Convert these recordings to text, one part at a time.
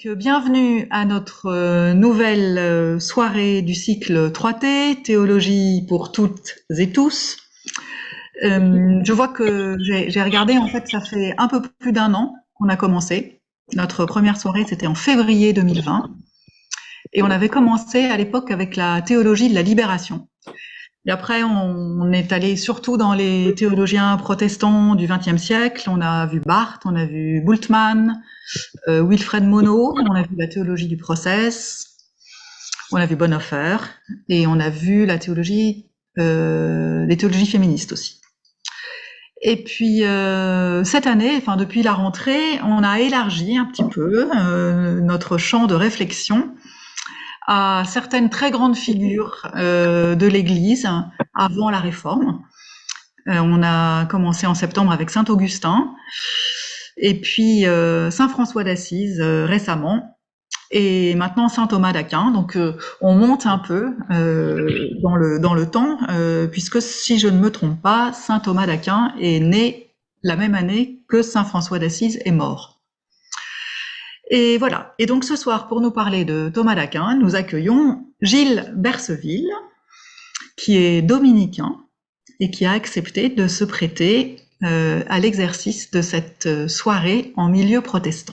Bienvenue à notre nouvelle soirée du cycle 3T, Théologie pour toutes et tous. Je vois que j'ai regardé, en fait, ça fait un peu plus d'un an qu'on a commencé. Notre première soirée, c'était en février 2020. Et on avait commencé à l'époque avec la théologie de la libération. Et après, on est allé surtout dans les théologiens protestants du XXe siècle. On a vu Barth, on a vu Bultmann, Wilfred Monod, on a vu la théologie du process, on a vu Bonhoeffer, et on a vu la théologie, les théologies féministes aussi. Et puis cette année, enfin depuis la rentrée, on a élargi un petit peu notre champ de réflexion à certaines très grandes figures de l'Église avant la Réforme. On a commencé en septembre avec Saint Augustin, et puis Saint François d'Assise récemment, et maintenant Saint Thomas d'Aquin. Donc on monte un peu dans le temps, puisque si je ne me trompe pas, Saint Thomas d'Aquin est né la même année que Saint François d'Assise est mort. Et voilà. Et donc ce soir, pour nous parler de Thomas d'Aquin, nous accueillons Gilles Berseville, qui est dominicain et qui a accepté de se prêter à l'exercice de cette soirée en milieu protestant.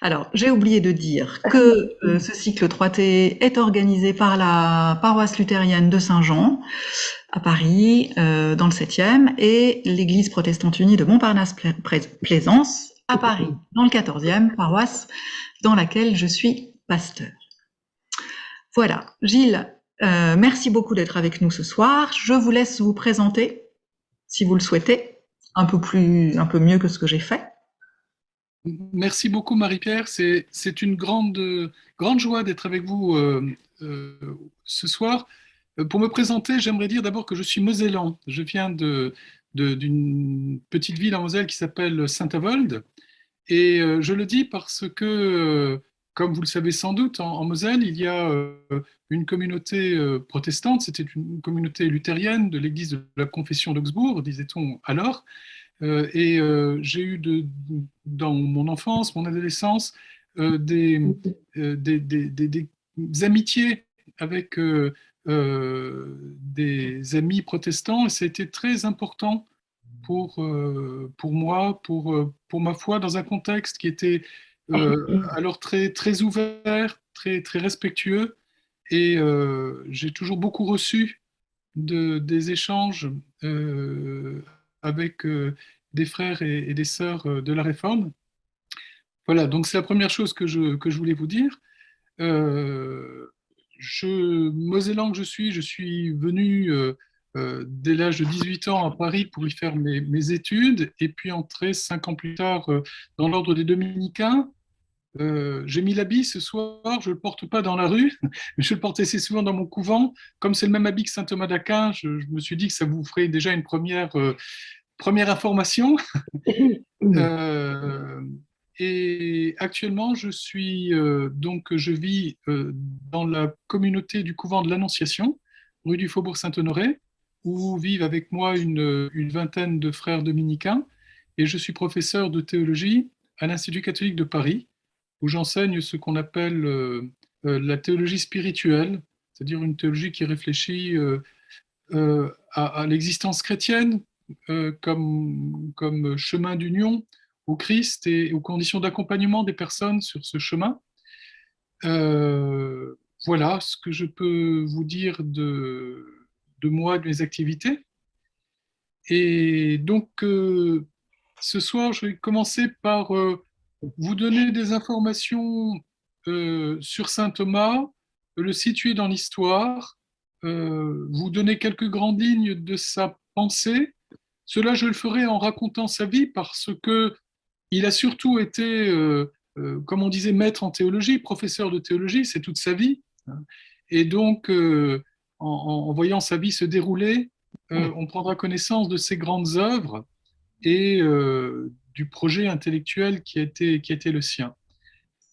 Alors, j'ai oublié de dire que ce cycle 3T est organisé par la paroisse luthérienne de Saint-Jean à Paris, dans le 7e, et l'église protestante unie de Montparnasse-Plaisance à Paris, dans le 14e, paroisse dans laquelle je suis pasteur. Voilà. Gilles, merci beaucoup d'être avec nous ce soir. Je vous laisse vous présenter, si vous le souhaitez, un peu mieux que ce que j'ai fait. Merci beaucoup Marie-Pierre, c'est une grande joie d'être avec vous ce soir. Pour me présenter, j'aimerais dire d'abord que je suis mosellan. Je viens d'une petite ville en Moselle qui s'appelle Saint-Avold. Et je le dis parce que, comme vous le savez sans doute, en Moselle, il y a une communauté protestante. C'était une communauté luthérienne de l'église de la Confession d'Augsbourg, disait-on alors. J'ai eu dans mon enfance, mon adolescence, des amitiés avec des amis protestants, et ça a été très important pour moi, pour ma foi, dans un contexte qui était alors très ouvert, très respectueux. Et j'ai toujours beaucoup reçu des échanges avec des frères et des sœurs de la Réforme. Voilà, donc c'est la première chose que je voulais vous dire. Euh, Mosellan que je suis venu dès l'âge de 18 ans à Paris pour y faire mes études, et puis entrer 5 ans plus tard dans l'ordre des Dominicains. J'ai mis l'habit ce soir, je ne le porte pas dans la rue, mais je le porte assez souvent dans mon couvent. Comme c'est le même habit que saint Thomas d'Aquin, je me suis dit que ça vous ferait déjà une première information. Euh, et actuellement, je vis dans la communauté du couvent de l'Annonciation, rue du Faubourg Saint-Honoré, où vivent avec moi une vingtaine de frères dominicains, et je suis professeur de théologie à l'Institut catholique de Paris, où j'enseigne ce qu'on appelle la théologie spirituelle, c'est-à-dire une théologie qui réfléchit à l'existence chrétienne comme chemin d'union au Christ et aux conditions d'accompagnement des personnes sur ce chemin. Euh, voilà ce que je peux vous dire de moi, de mes activités. Et donc, ce soir, je vais commencer par vous donner des informations sur Saint Thomas, le situer dans l'histoire, vous donner quelques grandes lignes de sa pensée. Cela, je le ferai en racontant sa vie parce que il a surtout été, comme on disait, maître en théologie, professeur de théologie, c'est toute sa vie. Et donc, en voyant sa vie se dérouler, on prendra connaissance de ses grandes œuvres et du projet intellectuel qui a été le sien.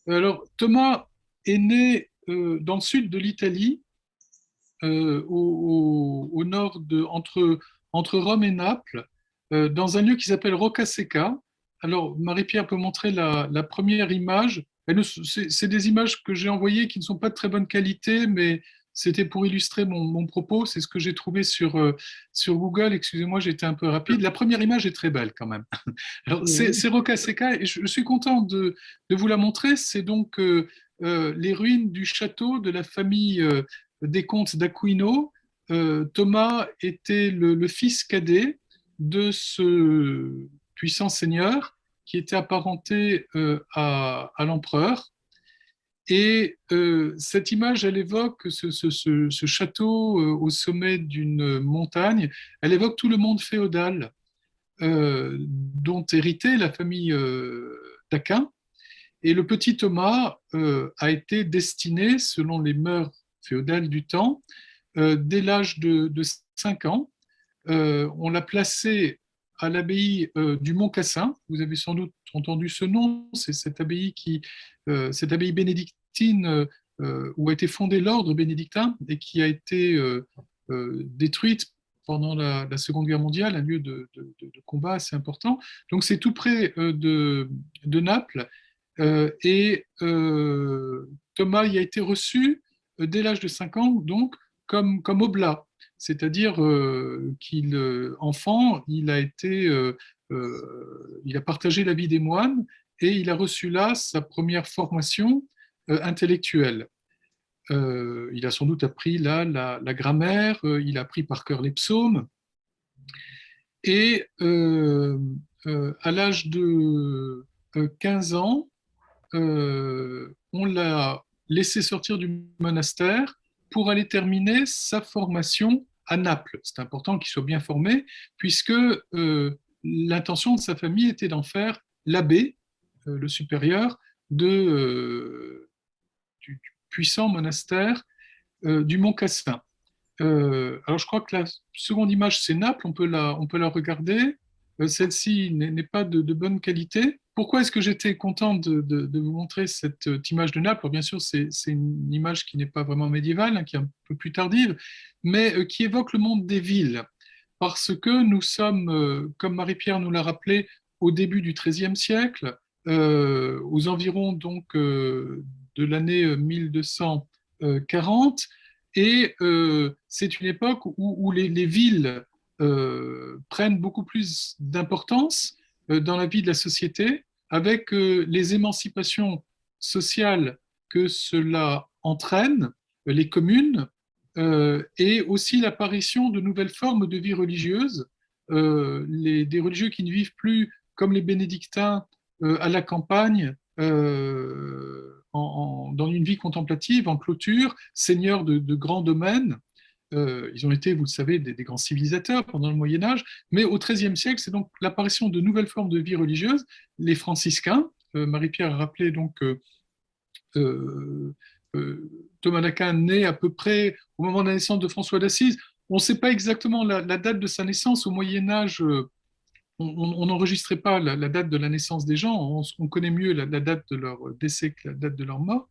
Alors, Thomas est né dans le sud de l'Italie, au nord entre Rome et Naples, dans un lieu qui s'appelle Roccasecca. Alors, Marie-Pierre peut montrer la première image. C'est des images que j'ai envoyées qui ne sont pas de très bonne qualité, mais c'était pour illustrer mon propos. C'est ce que j'ai trouvé sur Google. Excusez-moi, j'ai été un peu rapide. La première image est très belle quand même. Alors, Oui. c'est Roca Seca et je suis content de vous la montrer. C'est donc les ruines du château de la famille des comtes d'Aquino. Thomas était le fils cadet de ce puissant seigneur qui était apparenté à l'empereur. Et cette image, elle évoque ce château au sommet d'une montagne, elle évoque tout le monde féodal dont héritait la famille d'Aquin. Et le petit Thomas a été destiné, selon les mœurs féodales du temps, dès l'âge de 5 ans. On l'a placé à l'abbaye du Mont-Cassin. Vous avez sans doute entendu ce nom. C'est cette abbaye bénédictine où a été fondé l'ordre bénédictin et qui a été détruite pendant la Seconde Guerre mondiale, un lieu de combat assez important. Donc c'est tout près de Naples. Et Thomas y a été reçu dès l'âge de 5 ans, donc comme oblat, c'est-à-dire qu'il, enfant, il a partagé la vie des moines et il a reçu là sa première formation intellectuelle. Il a sans doute appris là la grammaire, il a appris par cœur les psaumes, et à l'âge de 15 ans, on l'a laissé sortir du monastère pour aller terminer sa formation à Naples. C'est important qu'il soit bien formé, puisque l'intention de sa famille était d'en faire l'abbé, le supérieur du puissant monastère du Mont Cassin. Alors, je crois que la seconde image, c'est Naples, on peut la regarder. Celle-ci n'est pas de bonne qualité. Pourquoi est-ce que j'étais content de vous montrer cette image de Naples? Alors, bien sûr, c'est une image qui n'est pas vraiment médiévale, hein, qui est un peu plus tardive, mais qui évoque le monde des villes. Parce que nous sommes, comme Marie-Pierre nous l'a rappelé, au début du XIIIe siècle, aux environs donc de l'année 1240, et c'est une époque où les villes prennent beaucoup plus d'importance dans la vie de la société, avec les émancipations sociales que cela entraîne, les communes, et aussi l'apparition de nouvelles formes de vie religieuse, des religieux qui ne vivent plus comme les bénédictins à la campagne, dans une vie contemplative, en clôture, seigneurs de grands domaines. Ils ont été, vous le savez, des grands civilisateurs pendant le Moyen Âge, mais au XIIIe siècle, c'est donc l'apparition de nouvelles formes de vie religieuse, les franciscains. Marie-Pierre a rappelé donc euh, Thomas d'Aquin né à peu près au moment de la naissance de François d'Assise. On ne sait pas exactement la date de sa naissance. Au Moyen Âge, on n'enregistrait pas la date de la naissance des gens, on connaît mieux la date de leur décès que la date de leur mort,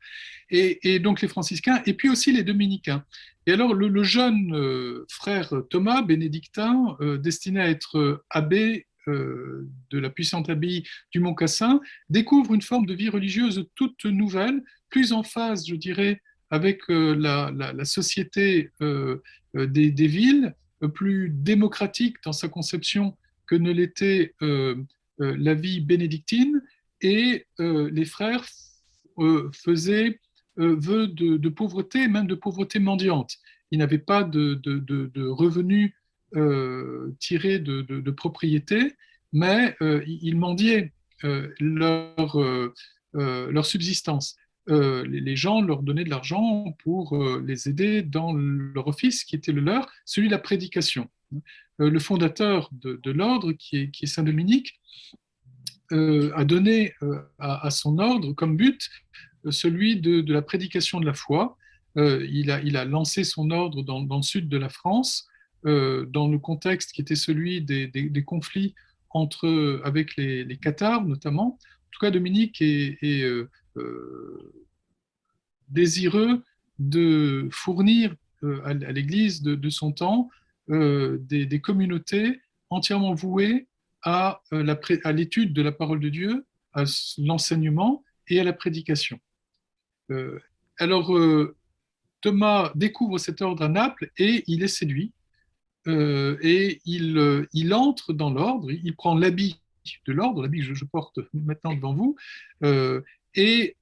et donc les franciscains, et puis aussi les dominicains. Et alors le jeune frère Thomas, bénédictin, destiné à être abbé de la puissante abbaye du Mont-Cassin, découvre une forme de vie religieuse toute nouvelle, plus en phase, je dirais, avec la société des villes, plus démocratique dans sa conception que ne l'était la vie bénédictine, et les frères faisaient vœu de pauvreté, même de pauvreté mendiante. Ils n'avaient pas de revenus tirés de propriété, mais ils mendiaient leur subsistance. Les gens leur donnaient de l'argent pour les aider dans leur office qui était le leur, celui de la prédication. Le fondateur de l'ordre, qui est Saint-Dominique, a donné à son ordre comme but celui de la prédication de la foi. Il a lancé son ordre dans le sud de la France, dans le contexte qui était celui des conflits avec les Cathares notamment. En tout cas, Dominique est désireux de fournir à l'Église de son temps des communautés entièrement vouées à l'étude de la parole de Dieu, à l'enseignement et à la prédication. Euh, alors, Thomas découvre cet ordre à Naples et il est séduit. Et il entre dans l'ordre, il prend l'habit de l'ordre, l'habit que je porte maintenant devant vous, euh, et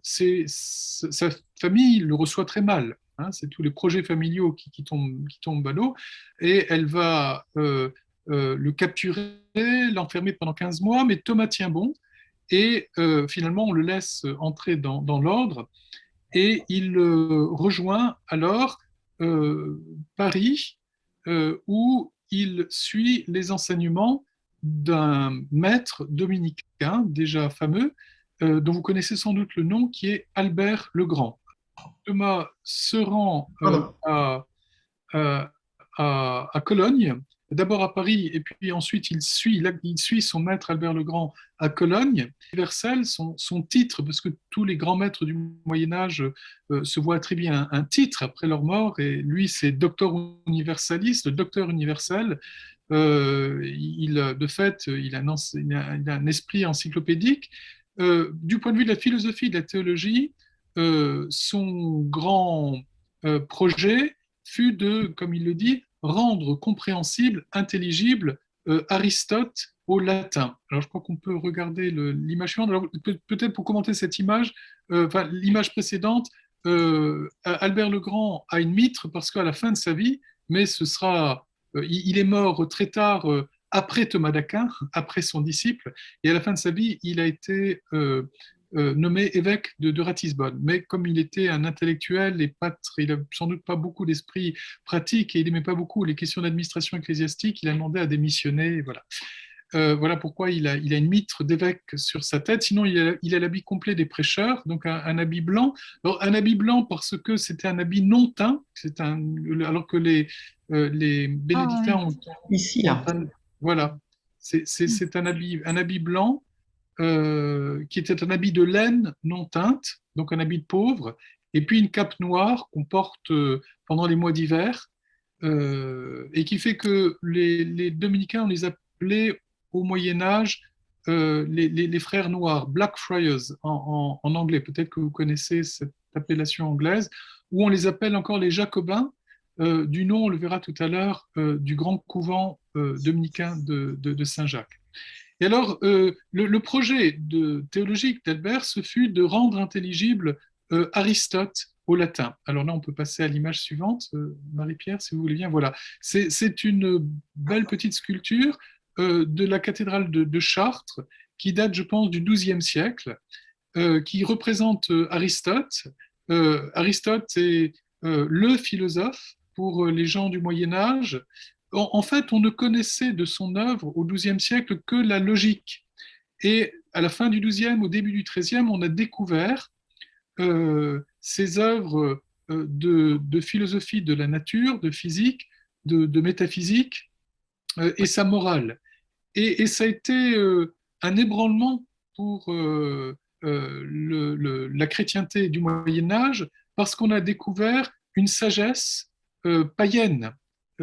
sa famille le reçoit très mal. Hein, c'est tous les projets familiaux qui tombent à l'eau, et elle va le capturer, l'enfermer pendant 15 mois, mais Thomas tient bon, et finalement on le laisse entrer dans l'ordre, et il rejoint alors Paris, où il suit les enseignements d'un maître dominicain déjà fameux, dont vous connaissez sans doute le nom, qui est Albert le Grand. Thomas se rend Pardon. à, à Cologne, d'abord à Paris, et puis ensuite il suit son maître Albert le Grand à Cologne. Universel, son titre, parce que tous les grands maîtres du Moyen Âge se voient attribuer un titre après leur mort, et lui c'est Doctor Universalis, le docteur universel. De fait, il a un esprit encyclopédique. Du point de vue de la philosophie, de la théologie, son grand projet fut de, comme il le dit, rendre compréhensible, intelligible Aristote au latin. Alors je crois qu'on peut regarder l'image suivante. Alors, peut-être pour commenter cette image, l'image précédente, Albert le Grand a une mitre parce qu'à la fin de sa vie, mais il est mort très tard, après Thomas d'Aquin, après son disciple, et à la fin de sa vie, il a été nommé évêque de Ratisbonne. Mais comme il était un intellectuel et il n'a sans doute pas beaucoup d'esprit pratique et il n'aimait pas beaucoup les questions d'administration ecclésiastique, il a demandé à démissionner. Voilà. Voilà pourquoi il a une mitre d'évêque sur sa tête. Sinon, il a l'habit complet des prêcheurs, donc un habit blanc. Alors, un habit blanc parce que c'était un habit non teint, alors que les Ah, bénédictins ici, ont là. voilà. C'est un habit blanc qui était un habit de laine non teinte, donc un habit de pauvre, et puis une cape noire qu'on porte pendant les mois d'hiver, et qui fait que les dominicains, on les appelait au Moyen Âge les frères noirs, Blackfriars en anglais. Peut-être que vous connaissez cette appellation anglaise, ou on les appelle encore les Jacobins, du nom, on le verra tout à l'heure, du grand couvent dominicain de Saint-Jacques. Et alors, le projet théologique d'Albert, ce fut de rendre intelligible Aristote au latin. Alors là, on peut passer à l'image suivante, Marie-Pierre, si vous voulez bien. Voilà, c'est une belle petite sculpture de la cathédrale de Chartres, qui date, je pense, du XIIe siècle, qui représente Aristote. Aristote est le philosophe pour les gens du Moyen Âge. En fait, on ne connaissait de son œuvre au XIIe siècle que la logique. Et à la fin du XIIe, au début du XIIIe, on a découvert ses œuvres de philosophie de la nature, de physique, de métaphysique, et sa morale. Et ça a été un ébranlement pour la chrétienté du Moyen Âge, parce qu'on a découvert une sagesse païenne,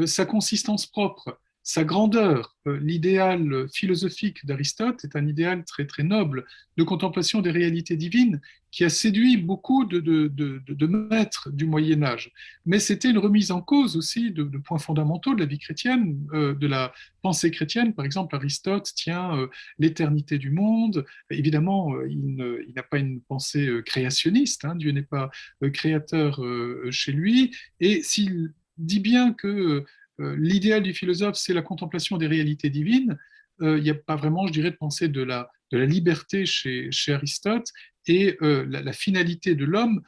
sa consistance propre, sa grandeur. L'idéal philosophique d'Aristote est un idéal très, très noble de contemplation des réalités divines qui a séduit beaucoup de maîtres du Moyen Âge. Mais c'était une remise en cause aussi de points fondamentaux de la vie chrétienne, de la pensée chrétienne. Par exemple, Aristote tient l'éternité du monde. Évidemment, il n'a pas une pensée créationniste. Hein, Dieu n'est pas créateur chez lui. Et s'il dit bien que l'idéal du philosophe, c'est la contemplation des réalités divines, il n'y a pas vraiment, je dirais, de pensée de la liberté chez Aristote. Et la finalité de l'homme,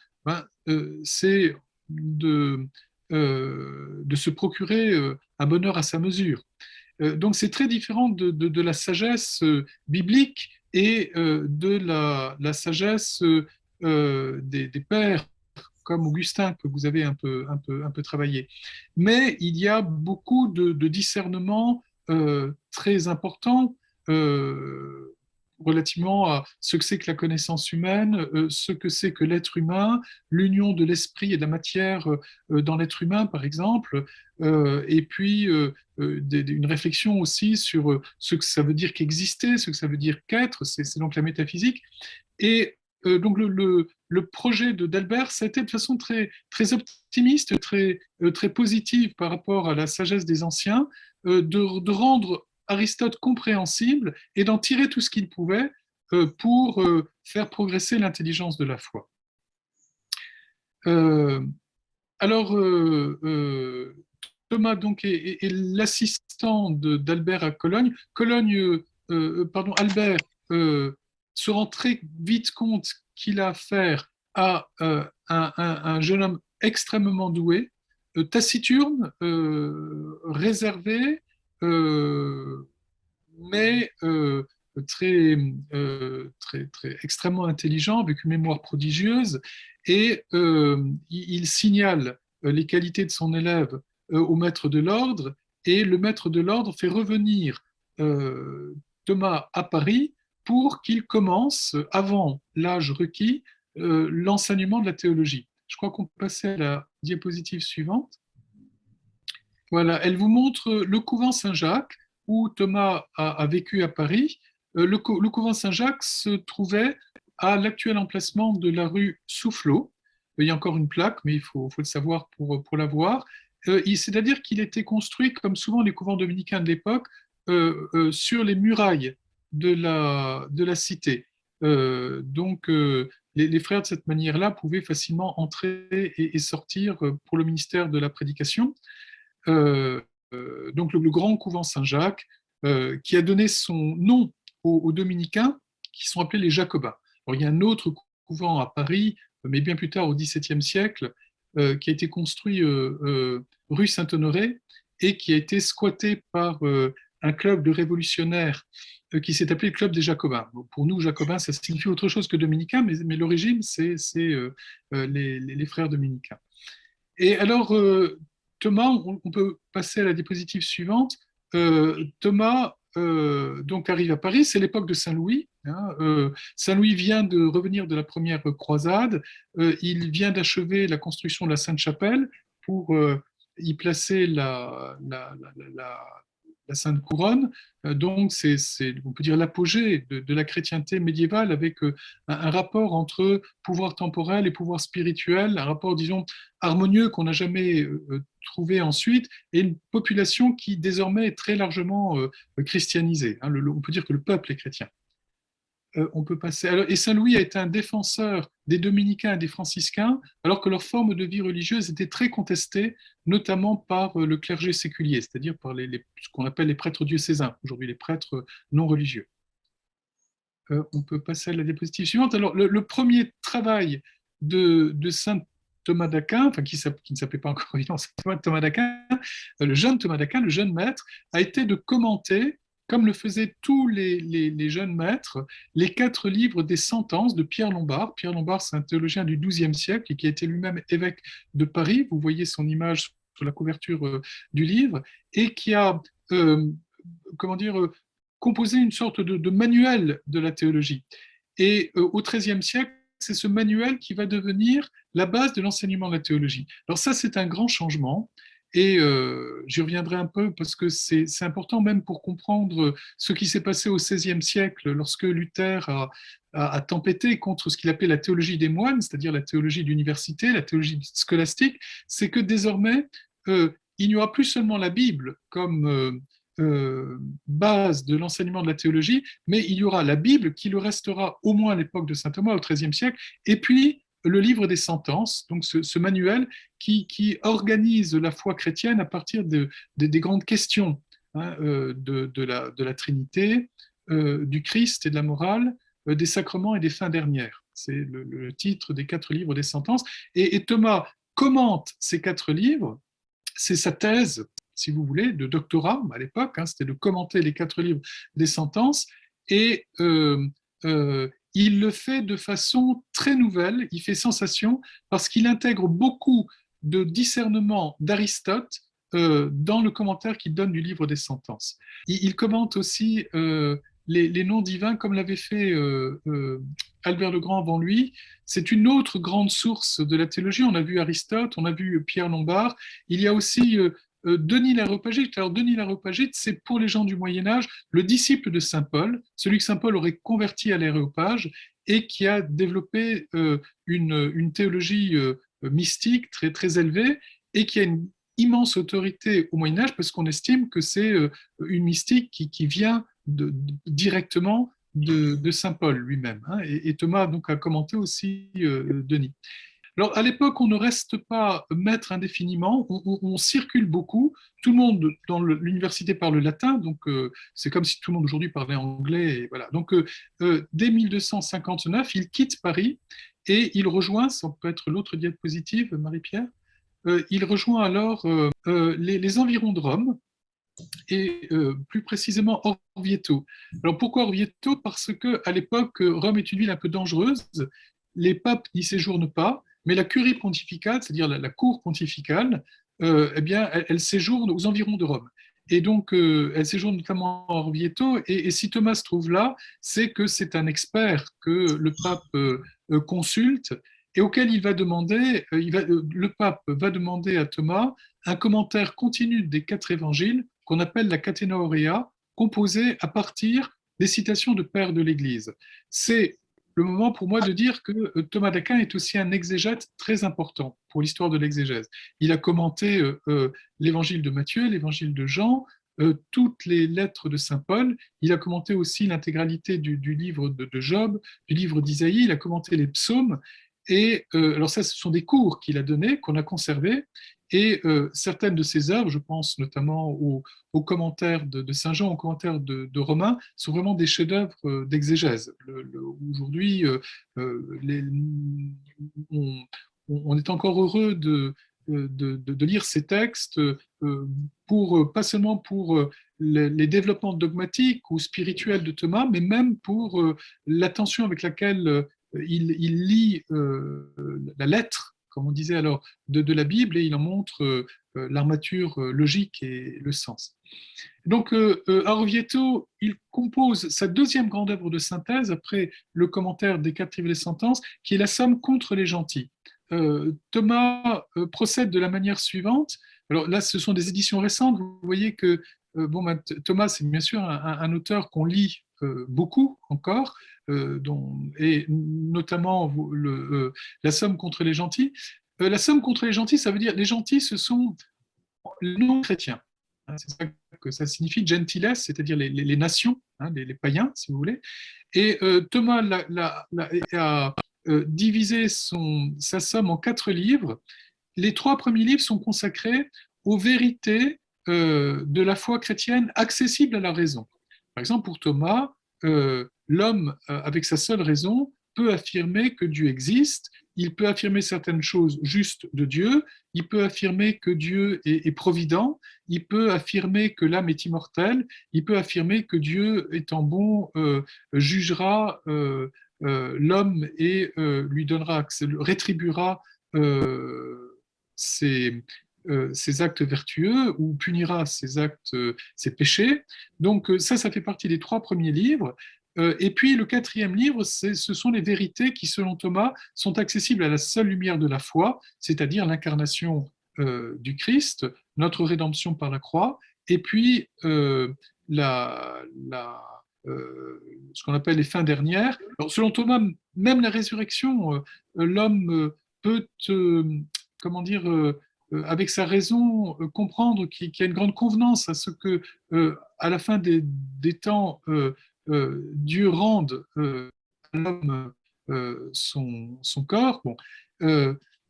c'est de se procurer un bonheur à sa mesure. Donc c'est très différent de la sagesse biblique et de la sagesse des pères comme Augustin, que vous avez un peu travaillé. Mais il y a beaucoup de discernement très important. relativement à ce que c'est que la connaissance humaine, ce que c'est que l'être humain, l'union de l'esprit et de la matière dans l'être humain, par exemple, et puis une réflexion aussi sur ce que ça veut dire qu'exister, ce que ça veut dire qu'être, c'est donc la métaphysique. Et donc le projet d'Albert, ça a été de façon très optimiste, très positive par rapport à la sagesse des anciens, de rendre Aristote compréhensible et d'en tirer tout ce qu'il pouvait pour faire progresser l'intelligence de la foi. Euh, alors, Thomas donc est l'assistant d'Albert à Cologne. Pardon, Albert se rend très vite compte qu'il a affaire à un jeune homme extrêmement doué, taciturne, réservé, euh, mais extrêmement intelligent, avec une mémoire prodigieuse, et il signale les qualités de son élève au maître de l'ordre, et le maître de l'ordre fait revenir Thomas à Paris pour qu'il commence, avant l'âge requis, l'enseignement de la théologie. Je crois qu'on peut passer à la diapositive suivante. Voilà, elle vous montre le couvent Saint-Jacques, où Thomas a vécu à Paris. Le couvent Saint-Jacques se trouvait à l'actuel emplacement de la rue Soufflot. Il y a encore une plaque, mais faut le savoir pour la voir. C'est-à-dire qu'il était construit, comme souvent les couvents dominicains de l'époque, sur les murailles de la cité. Donc, les frères, de cette manière-là, pouvaient facilement entrer et sortir pour le ministère de la prédication. Euh, donc le grand couvent Saint-Jacques, qui a donné son nom aux dominicains, qui sont appelés les Jacobins. Alors, il y a un autre couvent à Paris, mais bien plus tard au XVIIe siècle, qui a été construit rue Saint-Honoré et qui a été squatté par un club de révolutionnaires qui s'est appelé le Club des Jacobins. Bon, pour nous, Jacobins, ça signifie autre chose que dominicains, mais l'origine, c'est les frères dominicains. Et alors, Thomas, on peut passer à la diapositive suivante. Thomas donc arrive à Paris, c'est l'époque de Saint-Louis. Hein. Saint-Louis vient de revenir de la première croisade. Il vient d'achever la construction de la Sainte-Chapelle pour y placer la Sainte Couronne. Donc, on peut dire l'apogée de la chrétienté médiévale avec un rapport entre pouvoir temporel et pouvoir spirituel, un rapport, disons, harmonieux qu'on n'a jamais trouvé ensuite, et une population qui désormais est très largement christianisée. Hein. On peut dire que le peuple est chrétien. On peut passer. Alors, et Saint-Louis a été un défenseur des dominicains et des franciscains, alors que leur forme de vie religieuse était très contestée, notamment par le clergé séculier, c'est-à-dire par ce qu'on appelle les prêtres diocésains, aujourd'hui les prêtres non religieux. On peut passer à la diapositive suivante. Alors, le premier travail de Saint Thomas d'Aquin, enfin qui ne s'appelait pas encore évidemment Saint Thomas d'Aquin, le jeune Thomas d'Aquin, le jeune maître, a été de commenter, comme le faisaient tous les jeunes maîtres, les 4 livres des sentences de Pierre Lombard. Pierre Lombard, c'est un théologien du XIIe siècle et qui a été lui-même évêque de Paris. Vous voyez son image sur la couverture du livre, et qui a, comment dire, composé une sorte de manuel de la théologie. Et au XIIIe siècle, c'est ce manuel qui va devenir la base de l'enseignement de la théologie. Alors ça, c'est un grand changement. Et j'y reviendrai un peu parce que c'est important même pour comprendre ce qui s'est passé au XVIe siècle lorsque Luther a tempêté contre ce qu'il appelait la théologie des moines, c'est-à-dire la théologie d'université, la théologie scolastique. C'est que désormais, il n'y aura plus seulement la Bible comme base de l'enseignement de la théologie, mais il y aura la Bible qui le restera au moins à l'époque de saint Thomas au XIIIe siècle, et puis le livre des sentences, donc ce manuel qui organise la foi chrétienne à partir des grandes questions hein, de la Trinité, du Christ et de la morale, des sacrements et des fins dernières. C'est le titre des 4 livres des sentences. Et Thomas commente ces 4 livres, c'est sa thèse, si vous voulez, de doctorat à l'époque, hein, c'était de commenter les 4 livres des sentences, et il le fait de façon très nouvelle, il fait sensation, parce qu'il intègre beaucoup de discernement d'Aristote dans le commentaire qu'il donne du livre des sentences. Il commente aussi les noms divins, comme l'avait fait Albert le Grand avant lui, c'est une autre grande source de la théologie. On a vu Aristote, on a vu Pierre Lombard. Il y a aussi Denis l'Aréopagite. Alors, Denis l'Aréopagite, c'est pour les gens du Moyen-Âge le disciple de saint Paul, celui que saint Paul aurait converti à l'aréopage et qui a développé une théologie mystique très, très élevée et qui a une immense autorité au Moyen-Âge parce qu'on estime que c'est une mystique qui vient directement de saint Paul lui-même. Hein, et Thomas donc, a commenté aussi Denis. Alors, à l'époque, on ne reste pas maître indéfiniment, on circule beaucoup. Tout le monde dans l'université parle latin, donc c'est comme si tout le monde aujourd'hui parlait anglais. Et voilà. Donc, dès 1259, il quitte Paris et il rejoint, ça peut être l'autre diapositive, Marie-Pierre, il rejoint alors les environs de Rome et plus précisément Orvieto. Alors pourquoi Orvieto? Parce que à l'époque, Rome est une ville un peu dangereuse. Les papes n'y séjournent pas, mais la curie pontificale, c'est-à-dire la cour pontificale, eh bien, elle séjourne aux environs de Rome. Et donc, elle séjourne notamment à Orvieto. Et si Thomas se trouve là, c'est que c'est un expert que le pape consulte et auquel il va demander, le pape va demander à Thomas un commentaire continu des 4 évangiles qu'on appelle la Catena Aurea, composée à partir des citations de pères de l'Église. C'est le moment pour moi de dire que Thomas d'Aquin est aussi un exégète très important pour l'histoire de l'exégèse. Il a commenté l'évangile de Matthieu, l'évangile de Jean, toutes les lettres de saint Paul. Il a commenté aussi l'intégralité du livre de Job, du livre d'Isaïe. Il a commenté les psaumes. Et alors ça, ce sont des cours qu'il a donnés, qu'on a conservés. Et certaines de ses œuvres, je pense notamment aux commentaires de Saint Jean, aux commentaires de Romain, sont vraiment des chefs-d'œuvre d'exégèse. Aujourd'hui, on, on, est encore heureux de lire ces textes pas seulement pour les développements dogmatiques ou spirituels de Thomas, mais même pour l'attention avec laquelle il lit la lettre, comme on disait alors, de la Bible, et il en montre l'armature logique et le sens. Donc, à Orvieto, il compose sa deuxième grande œuvre de synthèse, après le commentaire des 4 livres des sentences, qui est la Somme contre les gentils. Thomas procède de la manière suivante. Alors là, ce sont des éditions récentes. Vous voyez que Thomas, c'est bien sûr un auteur qu'on lit beaucoup encore, et notamment la Somme contre les gentils. La Somme contre les gentils, ça veut dire les gentils, ce sont les non-chrétiens. C'est ça que ça signifie, gentiles, c'est-à-dire les nations, les païens, si vous voulez. Et Thomas a divisé sa somme en 4 livres. Les 3 premiers livres sont consacrés aux vérités de la foi chrétienne accessibles à la raison. Par exemple, pour Thomas, l'homme, avec sa seule raison, peut affirmer que Dieu existe, il peut affirmer certaines choses justes de Dieu, il peut affirmer que Dieu est provident, il peut affirmer que l'âme est immortelle, il peut affirmer que Dieu, étant bon, jugera l'homme et lui donnera, rétribuera ses actes vertueux ou punira ses actes, ses péchés. Donc ça fait partie des 3 premiers livres. Et puis le 4e livre, ce sont les vérités qui, selon Thomas, sont accessibles à la seule lumière de la foi, c'est-à-dire l'incarnation du Christ, notre rédemption par la croix, et puis ce qu'on appelle les fins dernières. Alors, selon Thomas, même la résurrection, l'homme peut, comment dire, avec sa raison, comprendre qu'il y a une grande convenance à ce que, à la fin des temps, Dieu rende à l'homme son corps. Bon.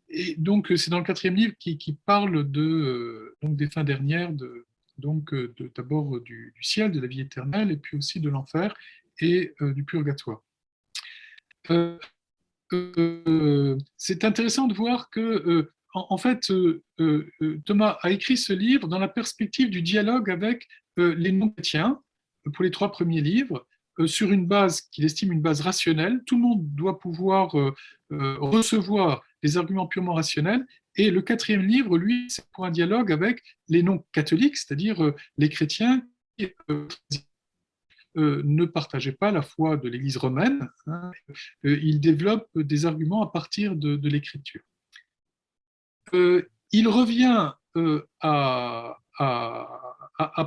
Et donc, c'est dans le 4e livre qui parle donc des fins dernières, d'abord du ciel, de la vie éternelle, et puis aussi de l'enfer et du purgatoire. C'est intéressant de voir que, en fait, Thomas a écrit ce livre dans la perspective du dialogue avec les non-chrétiens pour les 3 premiers livres, sur une base qu'il estime une base rationnelle. Tout le monde doit pouvoir recevoir des arguments purement rationnels. Et le 4e livre, lui, c'est pour un dialogue avec les non-catholiques, c'est-à-dire les chrétiens ne partageait pas la foi de l'Église romaine. Hein. Il développe des arguments à partir de l'Écriture. Il revient à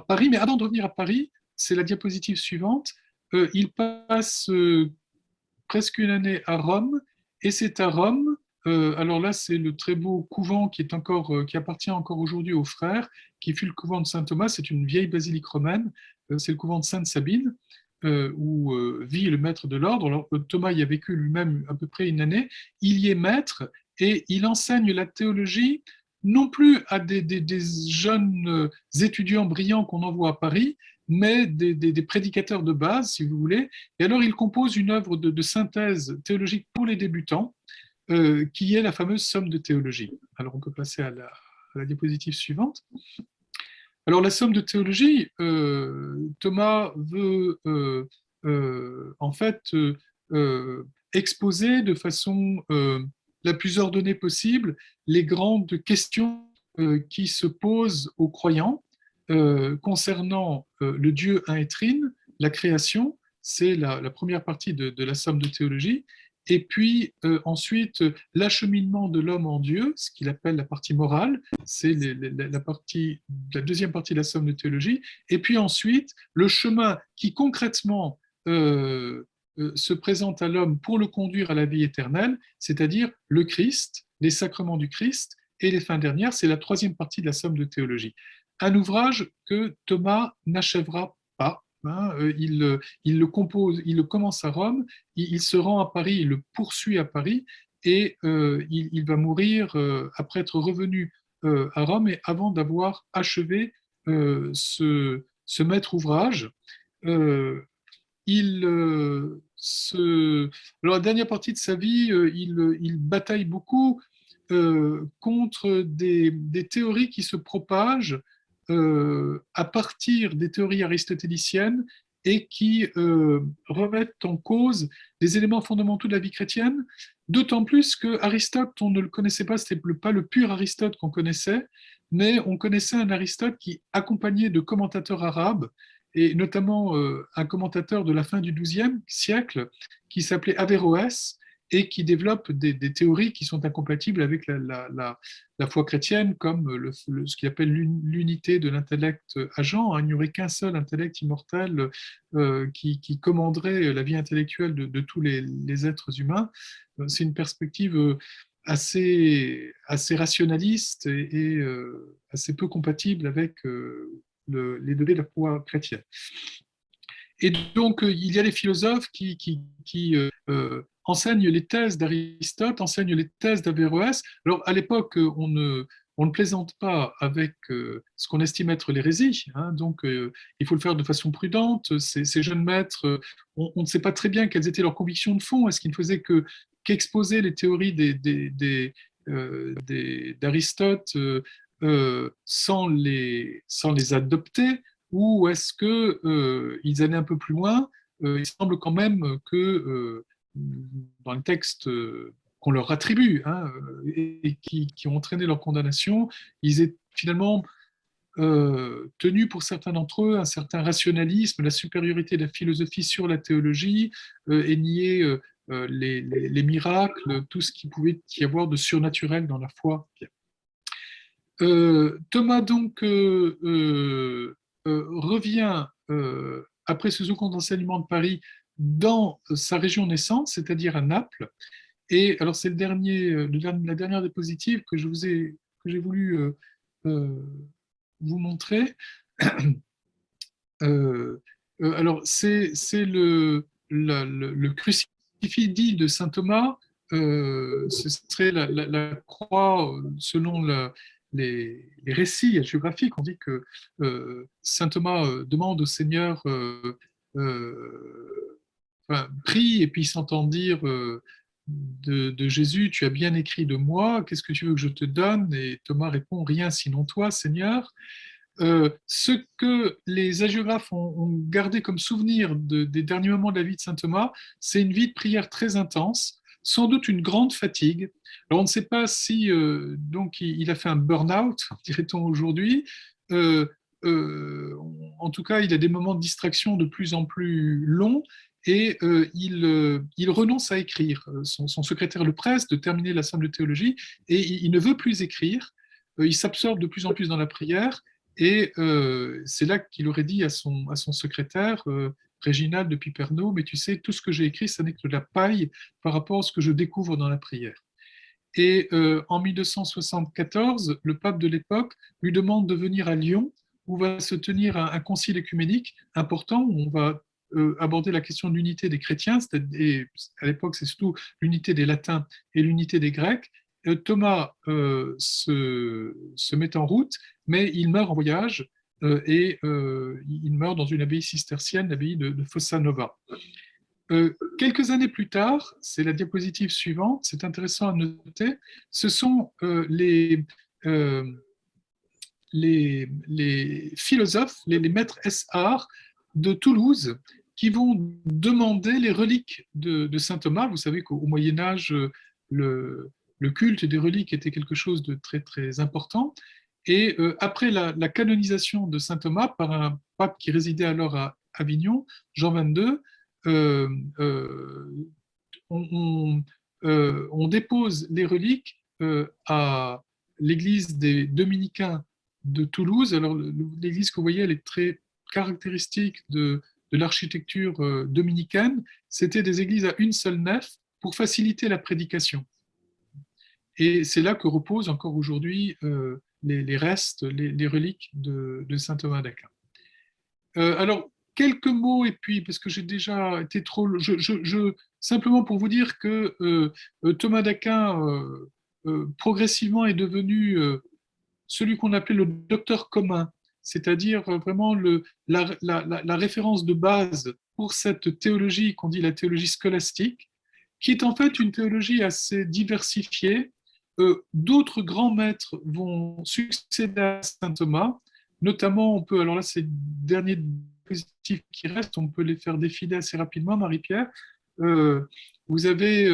Paris, mais avant de revenir à Paris, c'est la diapositive suivante, il passe presque une année à Rome, et c'est à Rome, alors là c'est le très beau couvent qui appartient encore aujourd'hui aux frères, qui fut le couvent de Saint Thomas, c'est une vieille basilique romaine, c'est le couvent de Sainte Sabine, où vit le maître de l'ordre. Alors, Thomas y a vécu lui-même à peu près une année, il y est maître, et il enseigne la théologie non plus à des jeunes étudiants brillants qu'on envoie à Paris, mais des prédicateurs de base, si vous voulez. Et alors, il compose une œuvre de synthèse théologique pour les débutants, qui est la fameuse Somme de théologie. Alors, on peut passer à la diapositive suivante. Alors, la Somme de théologie, Thomas veut en fait exposer de façon la plus ordonnée possible les grandes questions qui se posent aux croyants concernant le Dieu un et trine, la création, c'est la première partie de la Somme de théologie, et puis ensuite l'acheminement de l'homme en Dieu, ce qu'il appelle la partie morale, c'est la deuxième partie de la Somme de théologie, et puis ensuite le chemin qui concrètement se présente à l'homme pour le conduire à la vie éternelle, c'est-à-dire le Christ, les sacrements du Christ et les fins dernières, c'est la troisième partie de la Somme de théologie. Un ouvrage que Thomas n'achèvera pas. Hein, il le compose, il le commence à Rome, il se rend à Paris, il le poursuit à Paris, et il va mourir après être revenu à Rome et avant d'avoir achevé ce maître ouvrage. Euh, alors, la dernière partie de sa vie, il bataille beaucoup contre des théories qui se propagent à partir des théories aristotéliciennes et qui remettent en cause des éléments fondamentaux de la vie chrétienne, d'autant plus que Aristote, on ne le connaissait pas, ce n'était pas le pur Aristote qu'on connaissait, mais on connaissait un Aristote qui, accompagné de commentateurs arabes, et notamment un commentateur de la fin du XIIe siècle qui s'appelait Averroès, et qui développe des théories qui sont incompatibles avec la foi chrétienne, comme ce qu'il appelle l'unité de l'intellect agent. Hein. Il n'y aurait qu'un seul intellect immortel qui commanderait la vie intellectuelle de tous les êtres humains. C'est une perspective assez rationaliste et assez peu compatible avec les données de la foi chrétienne. Et donc, il y a les philosophes qui enseignent les thèses d'Aristote, enseignent les thèses d'Averroès. Alors, à l'époque, on ne plaisante pas avec ce qu'on estime être l'hérésie, hein, donc il faut le faire de façon prudente. Ces jeunes maîtres, on ne sait pas très bien quelles étaient leurs convictions de fond. Est-ce qu'ils ne faisaient qu'exposer les théories d'Aristote sans les adopter, ou est-ce qu'ils allaient un peu plus loin? Il semble quand même que dans le texte qu'on leur attribue, hein, et qui ont entraîné leur condamnation, ils aient finalement tenu pour certains d'entre eux un certain rationalisme, la supériorité de la philosophie sur la théologie, et nier les miracles, tout ce qui pouvait y avoir de surnaturel dans la foi. Thomas donc revient après ce second enseignement de Paris dans sa région naissante, c'est-à-dire à Naples. Et alors c'est la dernière diapositive que j'ai voulu vous montrer. Alors c'est le crucifix dit de saint Thomas. Ce serait la croix selon les récits hagiographiques. On dit que saint Thomas demande au Seigneur, prie, et puis il s'entend dire de Jésus, tu as bien écrit de moi, qu'est-ce que tu veux que je te donne? Et Thomas répond, rien sinon toi, Seigneur. Ce que les hagiographes ont gardé comme souvenir des derniers moments de la vie de saint Thomas, c'est une vie de prière très intense, sans doute une grande fatigue. Alors on ne sait pas si donc il a fait un burn-out, dirait-on aujourd'hui, en tout cas, il a des moments de distraction de plus en plus longs et il renonce à écrire. Son secrétaire le presse de terminer la somme de théologie et il ne veut plus écrire. Il s'absorbe de plus en plus dans la prière et c'est là qu'il aurait dit à son secrétaire, Réginald de Piperno, mais tu sais, tout ce que j'ai écrit, ça n'est que de la paille par rapport à ce que je découvre dans la prière. Et en 1274, le pape de l'époque lui demande de venir à Lyon, où va se tenir un concile œcuménique important, où on va aborder la question de l'unité des chrétiens, et à l'époque c'est surtout l'unité des latins et l'unité des grecs. Thomas se met en route, mais il meurt en voyage et il meurt dans une abbaye cistercienne, l'abbaye de Fossa Nova. Quelques années plus tard, c'est la diapositive suivante, c'est intéressant à noter, ce sont les philosophes, les maîtres S.A.R. de Toulouse qui vont demander les reliques de saint Thomas. Vous savez qu'au Moyen-Âge, le culte des reliques était quelque chose de très, très important. Et après la canonisation de saint Thomas par un pape qui résidait alors à Avignon, Jean XXII, euh, euh, on, on dépose les reliques à l'église des Dominicains de Toulouse. Alors, l'église que vous voyez, elle est très caractéristique de l'architecture dominicaine. C'était des églises à une seule nef pour faciliter la prédication. Et c'est là que reposent encore aujourd'hui les restes, les reliques de saint Thomas d'Aquin. Alors, quelques mots, et puis, parce que j'ai déjà été trop. Simplement pour vous dire que Thomas d'Aquin, progressivement, est devenu celui qu'on appelait le docteur commun, c'est-à-dire vraiment la référence de base pour cette théologie qu'on dit la théologie scolastique, qui est en fait une théologie assez diversifiée. D'autres grands maîtres vont succéder à saint Thomas, notamment, on peut, alors là, c'est les derniers dispositifs qui restent, on peut les faire défiler assez rapidement, Marie-Pierre. Vous avez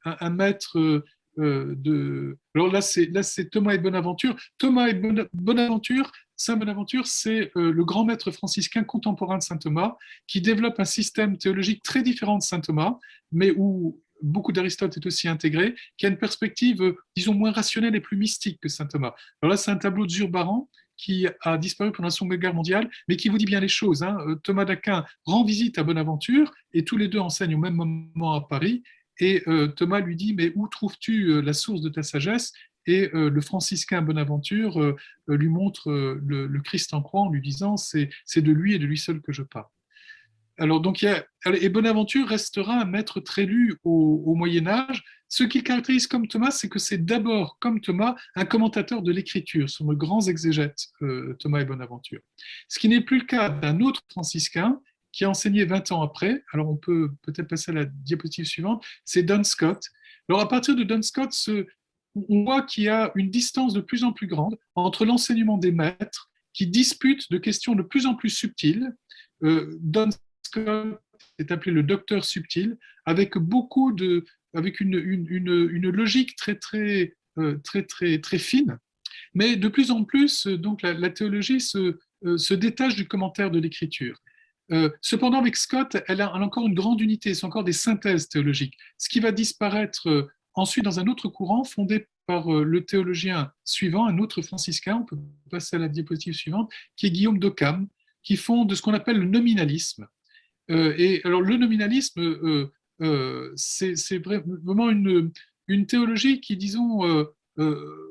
un maître de. Alors là, c'est Thomas et Bonaventure. Thomas et Bonaventure, Saint Bonaventure, c'est le grand maître franciscain contemporain de saint Thomas qui développe un système théologique très différent de saint Thomas, mais où beaucoup d'Aristote est aussi intégré, qui a une perspective, disons, moins rationnelle et plus mystique que saint Thomas. Alors là, c'est un tableau de Zurbaran qui a disparu pendant la Seconde Guerre mondiale, mais qui vous dit bien les choses. Hein. Thomas d'Aquin rend visite à Bonaventure, et tous les deux enseignent au même moment à Paris, et Thomas lui dit, mais où trouves-tu la source de ta sagesse? Et le franciscain Bonaventure lui montre le Christ en croix en lui disant, c'est de lui et de lui seul que je parle. Alors, donc, et Bonaventure restera un maître très lu au Moyen-Âge. Ce qui caractérise comme Thomas, c'est que c'est d'abord, comme Thomas, un commentateur de l'écriture, sont de grands exégètes, Thomas et Bonaventure. Ce qui n'est plus le cas d'un autre franciscain qui a enseigné 20 ans après. Alors, on peut peut-être passer à la diapositive suivante, c'est Duns Scott. Alors, à partir de Duns Scott, on voit qu'il y a une distance de plus en plus grande entre l'enseignement des maîtres qui disputent de questions de plus en plus subtiles. Duns Scott est appelé le docteur subtil, avec une logique très fine, mais de plus en plus, donc la théologie se détache du commentaire de l'écriture. Cependant, avec Scott, elle a encore une grande unité, c'est encore des synthèses théologiques, ce qui va disparaître ensuite dans un autre courant fondé par le théologien suivant, un autre franciscain, on peut passer à la diapositive suivante, qui est Guillaume d'Occam, qui fonde ce qu'on appelle le nominalisme. Et alors, le nominalisme, c'est vraiment une théologie qui, disons,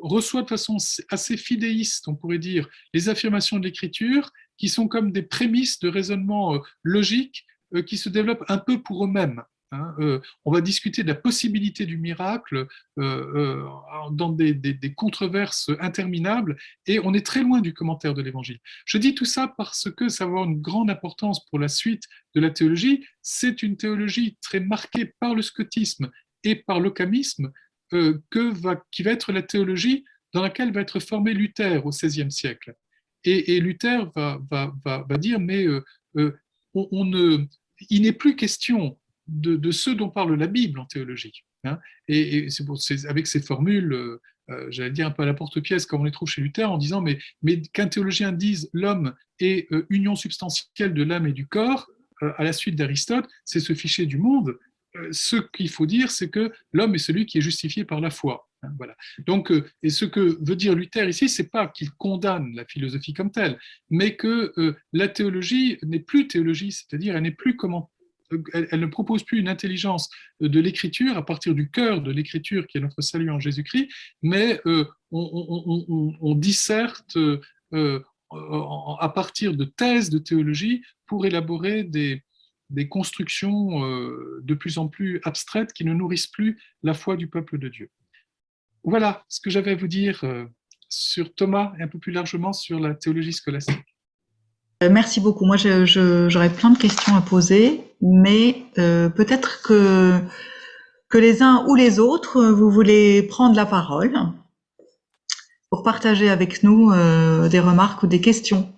reçoit de façon assez fidéiste, on pourrait dire, les affirmations de l'écriture, qui sont comme des prémices de raisonnement logique qui se développent un peu pour eux-mêmes. Hein. On va discuter de la possibilité du miracle dans des controverses interminables et on est très loin du commentaire de l'Évangile. Je dis tout ça parce que ça va avoir une grande importance pour la suite de la théologie. C'est une théologie très marquée par le scotisme et par l'occamisme qui va être la théologie dans laquelle va être formé Luther au XVIe siècle. Et Luther va dire, mais il n'est plus question de ce dont parle la Bible en théologie. Hein. Et c'est avec ces formules, j'allais dire un peu à la porte-pièce, comme on les trouve chez Luther, en disant mais qu'un théologien dise l'homme est union substantielle de l'âme et du corps, à la suite d'Aristote, c'est se ficher du monde. Ce qu'il faut dire, c'est que l'homme est celui qui est justifié par la foi. Hein, voilà. Donc, et ce que veut dire Luther ici, c'est pas qu'il condamne la philosophie comme telle, mais que la théologie n'est plus théologie, c'est-à-dire elle n'est plus comment elle ne propose plus une intelligence de l'écriture à partir du cœur de l'écriture qui est notre salut en Jésus-Christ, mais on disserte à partir de thèses de théologie pour élaborer des constructions de plus en plus abstraites qui ne nourrissent plus la foi du peuple de Dieu. Voilà ce que j'avais à vous dire sur Thomas et un peu plus largement sur la théologie scolastique. Merci beaucoup. Moi, j'aurais plein de questions à poser, mais peut-être que les uns ou les autres, vous voulez prendre la parole pour partager avec nous des remarques ou des questions.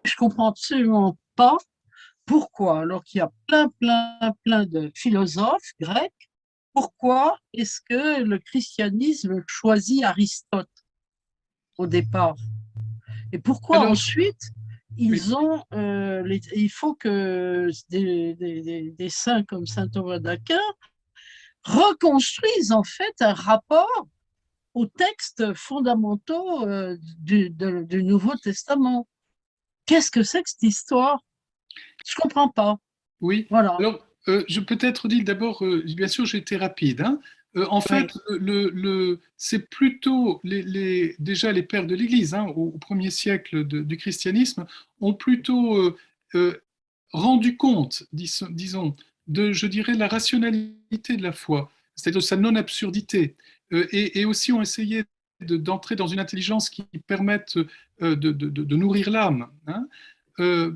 Je comprends absolument pas pourquoi, alors qu'il y a plein de philosophes grecs, pourquoi est-ce que le christianisme choisit Aristote au départ? Et pourquoi Alors, ensuite oui. il faut que des saints comme saint Thomas d'Aquin reconstruisent en fait un rapport aux textes fondamentaux du Nouveau Testament. Qu'est-ce que c'est que cette histoire? Je comprends pas. Oui, Voilà. alors je peut-être dis d'abord, bien sûr j'ai été rapide. Hein. En Oui. fait, c'est plutôt déjà les pères de l'Église, hein, au premier siècle du christianisme, ont plutôt rendu compte, disons, de, je dirais, la rationalité de la foi, c'est-à-dire sa non-absurdité, et aussi ont essayé d'entrer dans une intelligence qui permette de nourrir l'âme. Hein.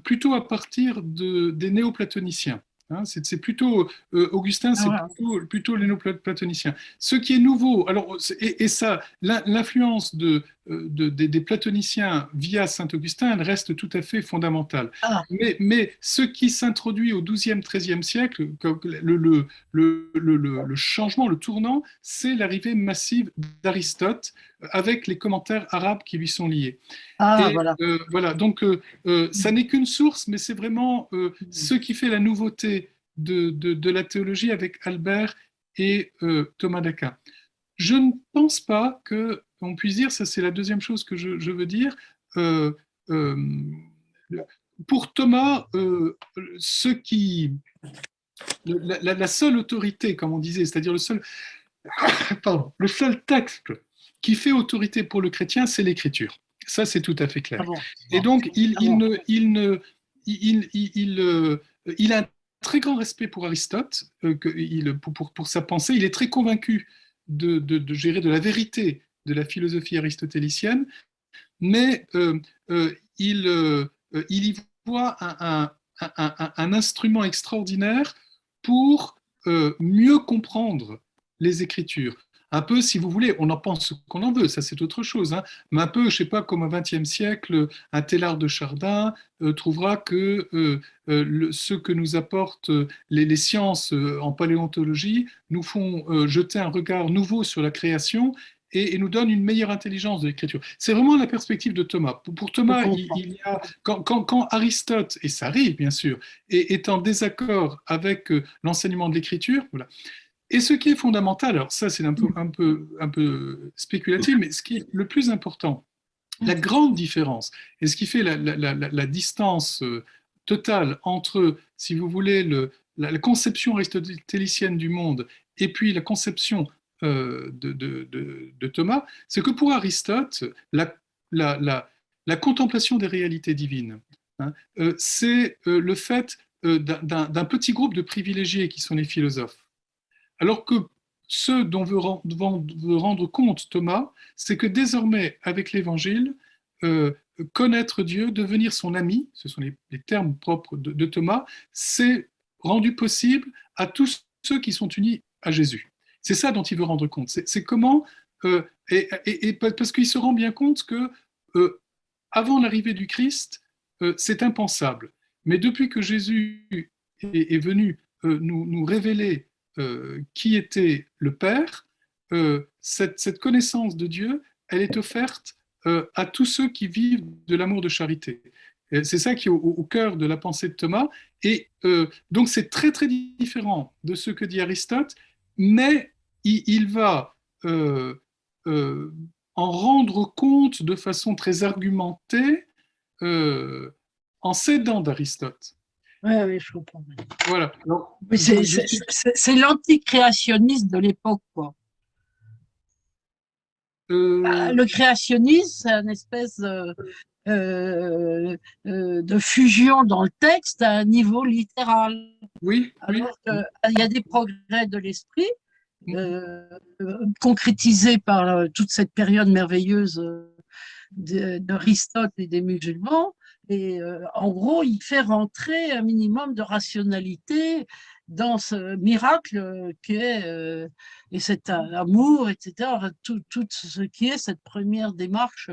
Plutôt à partir des néoplatoniciens. Hein, c'est plutôt, Augustin, c'est Voilà. plutôt les néoplatoniciens. Ce qui est nouveau, alors, et ça, l'influence des platoniciens via Saint-Augustin, elle reste tout à fait fondamentale. Ah, Mais ce qui s'introduit au XIIe, XIIIe siècle, le changement, le tournant, c'est l'arrivée massive d'Aristote avec les commentaires arabes qui lui sont liés. Et voilà. voilà, donc ça n'est qu'une source, mais c'est vraiment ce qui fait la nouveauté de la théologie avec Albert et Thomas d'Aquin. Je ne pense pas qu'on puisse dire, ça c'est la deuxième chose que je veux dire, euh, euh, pour Thomas, la seule autorité, comme on disait, c'est-à-dire le seul texte qui fait autorité pour le chrétien, c'est l'écriture. Ça, c'est tout à fait clair. Ah bon. Et donc, Ah bon. il a un très grand respect pour Aristote, pour sa pensée. Il est très convaincu gérer de la vérité de la philosophie aristotélicienne, mais il y voit un instrument extraordinaire pour mieux comprendre les Écritures. Un peu, si vous voulez, on en pense ce qu'on en veut, ça c'est autre chose, hein, mais un peu, je ne sais pas, comme au XXe siècle, un Teilhard de Chardin trouvera que ce que nous apportent les sciences en paléontologie nous font jeter un regard nouveau sur la création et nous donne une meilleure intelligence de l'écriture. C'est vraiment la perspective de Thomas. Pour Thomas, il y a, quand Aristote, et ça arrive bien sûr, est en désaccord avec l'enseignement de l'écriture, voilà. Et ce qui est fondamental, alors ça c'est un peu spéculatif, mais ce qui est le plus important, la grande différence, et ce qui fait la distance totale entre, si vous voulez, la conception aristotélicienne du monde et puis la conception de Thomas, c'est que pour Aristote, la, la, la contemplation des réalités divines, hein, c'est le fait d'un petit groupe de privilégiés qui sont les philosophes. Alors que ce dont veut rendre compte Thomas, c'est que désormais, avec l'Évangile, connaître Dieu, devenir son ami, ce sont les termes propres de Thomas, c'est rendu possible à tous ceux qui sont unis à Jésus. C'est ça dont il veut rendre compte. C'est comment, parce qu'il se rend bien compte que avant l'arrivée du Christ, c'est impensable. Mais depuis que Jésus est venu nous révéler qui était le Père, cette connaissance de Dieu, elle est offerte à tous ceux qui vivent de l'amour de charité. C'est ça qui est au cœur de la pensée de Thomas. Et donc c'est très très différent de ce que dit Aristote, mais il va euh, en rendre compte de façon très argumentée en s'aidant d'Aristote. Oui, oui, je comprends. Voilà. Alors, Mais c'est l'anticréationniste de l'époque, quoi. Le créationnisme, c'est une espèce de fusion dans le texte à un niveau littéral. oui, Alors qu'il y a des progrès de l'esprit concrétisés par toute cette période merveilleuse d'Aristote et des musulmans. Et en gros, il fait rentrer un minimum de rationalité dans ce miracle qu'est et cet amour, etc. Tout ce qui est cette première démarche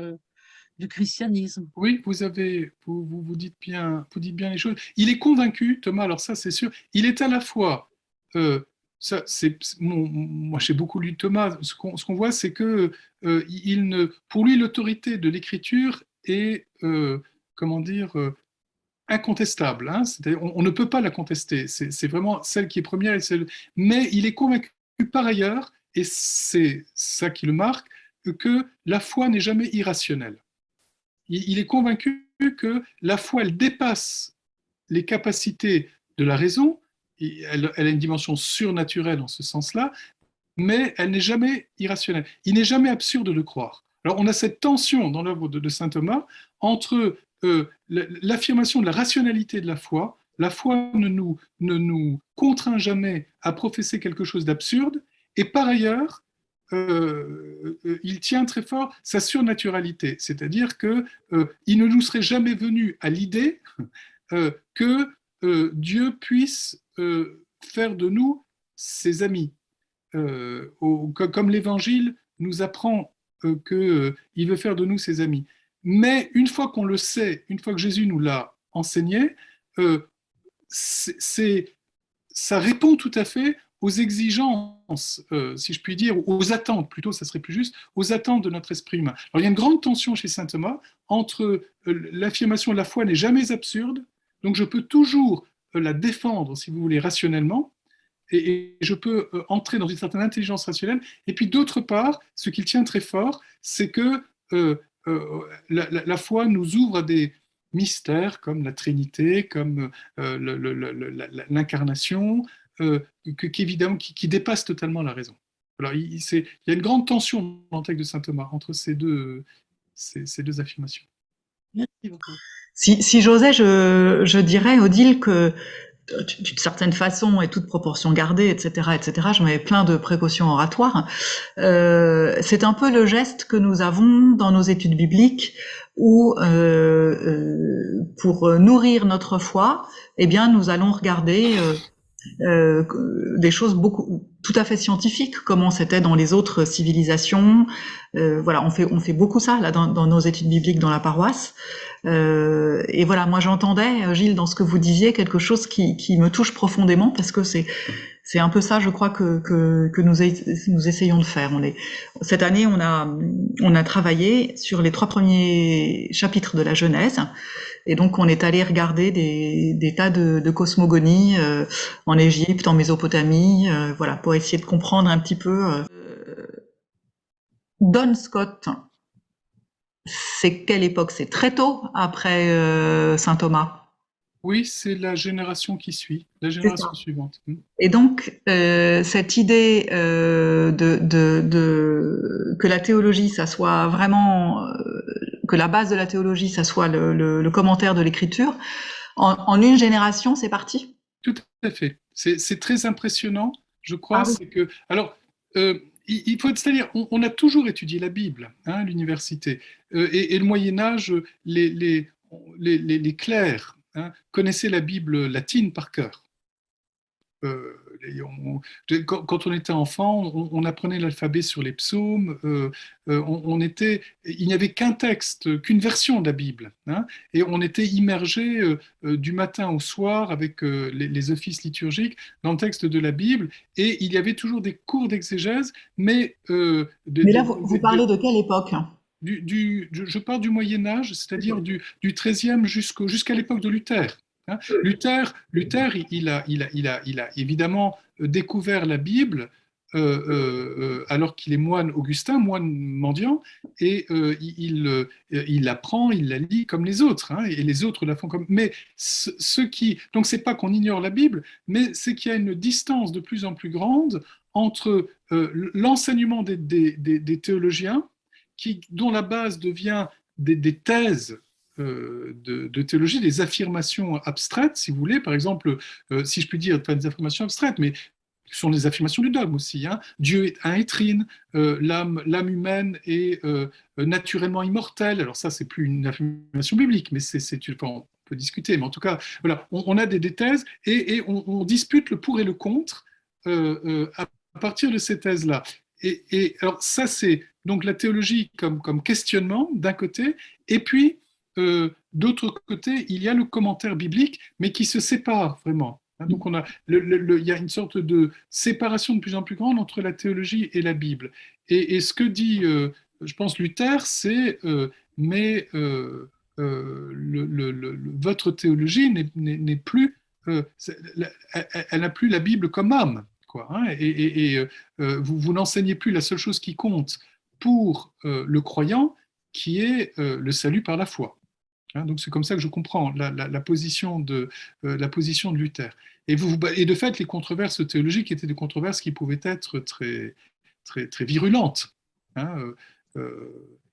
du christianisme. oui, vous dites bien les choses. Il est convaincu, Thomas, alors ça c'est sûr, il est à la fois, moi j'ai beaucoup lu Thomas, ce qu'on voit c'est que pour lui l'autorité de l'écriture est, comment dire, incontestable. Hein, on ne peut pas la contester, c'est vraiment celle qui est première, mais il est convaincu par ailleurs, et c'est ça qui le marque, que la foi n'est jamais irrationnelle. Il est convaincu que la foi, elle dépasse les capacités de la raison, elle a une dimension surnaturelle en ce sens-là, mais elle n'est jamais irrationnelle. Il n'est jamais absurde de croire. Alors on a cette tension dans l'œuvre de saint Thomas entre l'affirmation de la rationalité de la foi ne nous contraint jamais à professer quelque chose d'absurde, et par ailleurs, il tient très fort sa surnaturalité, c'est-à-dire que il ne nous serait jamais venu à l'idée que Dieu puisse faire de nous ses amis. Comme l'Évangile nous apprend qu'il veut faire de nous ses amis. Mais une fois qu'on le sait, une fois que Jésus nous l'a enseigné, euh, ça répond tout à fait aux exigences, si je puis dire, aux attentes, plutôt, ça serait plus juste, aux attentes de notre esprit humain. Alors il y a une grande tension chez saint Thomas entre l'affirmation de la foi n'est jamais absurde, donc je peux toujours la défendre, si vous voulez, rationnellement, et je peux entrer dans une certaine intelligence rationnelle. Et puis d'autre part, ce qu'il tient très fort, c'est que la foi nous ouvre à des mystères comme la Trinité, comme l'incarnation, évidemment, qui dépassent totalement la raison. Alors, il y a une grande tension dans le texte de saint Thomas entre ces deux affirmations. Merci beaucoup. Si j'osais, je dirais, Odile, que d'une certaine façon et toute proportion gardée, etc., je mets plein de précautions oratoires. C'est un peu le geste que nous avons dans nos études bibliques où, pour nourrir notre foi, eh bien, nous allons regarder des choses tout à fait scientifiques, comment c'était dans les autres civilisations. Voilà, on fait beaucoup ça là dans nos études bibliques dans la paroisse. Et voilà, moi j'entendais, Gilles, dans ce que vous disiez, quelque chose qui me touche profondément parce que c'est un peu ça, je crois, que nous essayons de faire. Cette année, on a travaillé sur les 3 premiers chapitres de la Genèse. Et donc, on est allé regarder des tas de cosmogonies en Égypte, en Mésopotamie, voilà, pour essayer de comprendre un petit peu. Don Scott, c'est quelle époque? C'est très tôt après Saint Thomas. Oui, c'est la génération qui suit, la génération suivante. Et donc, cette idée que la théologie, ça soit vraiment, que la base de la théologie, ça soit le commentaire de l'écriture, en une génération, c'est parti? Tout à fait. C'est très impressionnant, je crois. Ah oui. C'est que, alors, il faut, c'est-à-dire, on a toujours étudié la Bible, hein, à l'université, et le Moyen Âge, les clercs, hein, connaissaient la Bible latine par cœur. quand on était enfant, on apprenait l'alphabet sur les psaumes. Il n'y avait qu'un texte, qu'une version de la Bible, hein, et on était immergé du matin au soir avec les offices liturgiques dans le texte de la Bible, et il y avait toujours des cours d'exégèse, mais Mais là, vous parlez de quelle époque? je parle du Moyen Âge, c'est-à-dire du XIIIe jusqu'à l'époque de Luther. Hein. Luther il a évidemment découvert la Bible alors qu'il est moine augustin, moine mendiant, et il l'apprend, il la lit comme les autres, hein, et les autres la font comme. Mais donc c'est pas qu'on ignore la Bible, mais c'est qu'il y a une distance de plus en plus grande entre l'enseignement des théologiens dont la base devient des thèses de théologie, des affirmations abstraites, si vous voulez, par exemple, si je puis dire, pas des affirmations abstraites, mais ce sont des affirmations du dogme aussi. Hein. Dieu est un et trine, l'âme humaine est naturellement immortelle. Alors ça, c'est plus une affirmation biblique, mais on peut discuter. Mais en tout cas, voilà, on a des thèses et on dispute le pour et le contre à partir de ces thèses-là. Et alors ça, c'est donc la théologie comme questionnement d'un côté, et puis d'autre côté, il y a le commentaire biblique, mais qui se sépare vraiment. Hein, donc il y a une sorte de séparation de plus en plus grande entre la théologie et la Bible. Et ce que dit, je pense, Luther, c'est mais votre théologie n'est plus, elle n'a plus la Bible comme âme. Quoi, hein, vous n'enseignez plus la seule chose qui compte pour le croyant, qui est le salut par la foi. Hein, donc c'est comme ça que je comprends la position la position de Luther. Et de fait, les controverses théologiques étaient des controverses qui pouvaient être très, très, très virulentes, hein,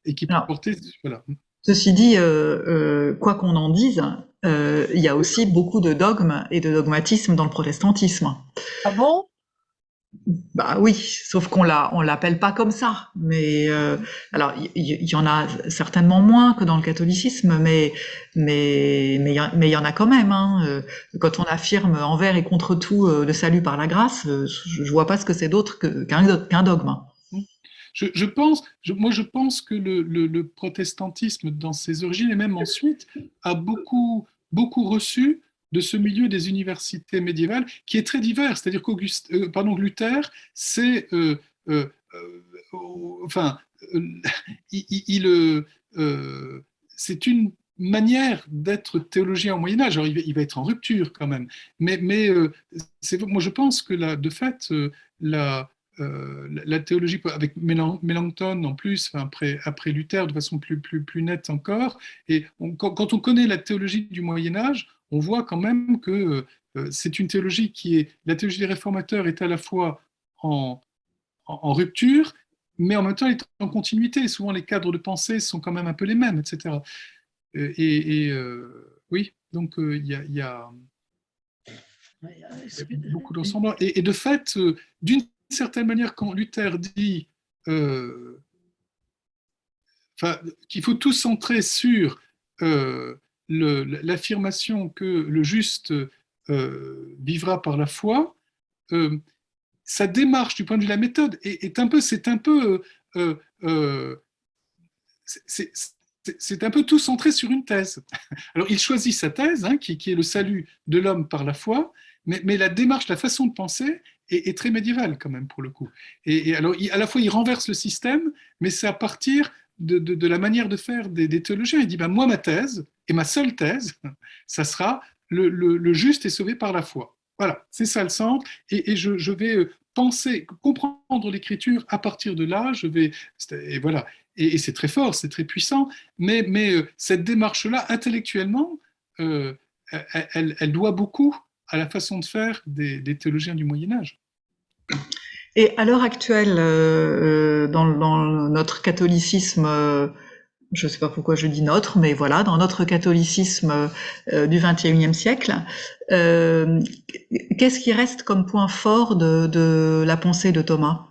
et qui Alors, portaient. Voilà. ceci dit, quoi qu'on en dise, il y a aussi beaucoup de dogmes et de dogmatisme dans le protestantisme. Ah bon? Bah oui, sauf on l'appelle pas comme ça. Mais alors, il y en a certainement moins que dans le catholicisme, mais il y en a quand même. Hein. Quand on affirme envers et contre tout le salut par la grâce, je vois pas ce que c'est d'autre qu'un dogme. Moi, je pense que le protestantisme, dans ses origines, et même ensuite, a beaucoup reçu de ce milieu des universités médiévales, qui est très divers. C'est-à-dire Luther, c'est, enfin, euh, il, c'est une manière d'être théologien au Moyen Âge. Alors, il va être en rupture quand même, mais moi, je pense que de fait, la théologie, avec Mélenchon en plus, enfin, après Luther, de façon plus nette encore. Et quand on connaît la théologie du Moyen Âge, on voit quand même que c'est une théologie la théologie des réformateurs est à la fois en rupture, mais en même temps elle est en continuité. Souvent les cadres de pensée sont quand même un peu les mêmes, etc. Oui, donc il y a beaucoup de ressemblants. Et de fait, d'une certaine manière, quand Luther dit qu'il faut tout centrer sur l'affirmation que le juste vivra par la foi, euh, sa démarche du point de vue de la méthode c'est un peu c'est c'est un peu tout centré sur une thèse. Alors, il choisit sa thèse, hein, qui est le salut de l'homme par la foi, mais la démarche, la façon de penser est très médiévale quand même pour le coup. Et alors, à la fois, il renverse le système, mais c'est à partir de la manière de faire des théologiens. Il dit, ben, moi, ma thèse, et ma seule thèse, ça sera le juste est sauvé par la foi. Voilà, c'est ça le centre. Et je vais penser, comprendre l'écriture à partir de là. Et voilà. Et c'est très fort, c'est très puissant, mais cette démarche-là, intellectuellement, euh, elle doit beaucoup à la façon de faire des théologiens du Moyen Âge. Et à l'heure actuelle, dans notre catholicisme, je ne sais pas pourquoi je dis notre, mais voilà, dans notre catholicisme du XXIe siècle, euh, qu'est-ce qui reste comme point fort de la pensée de Thomas?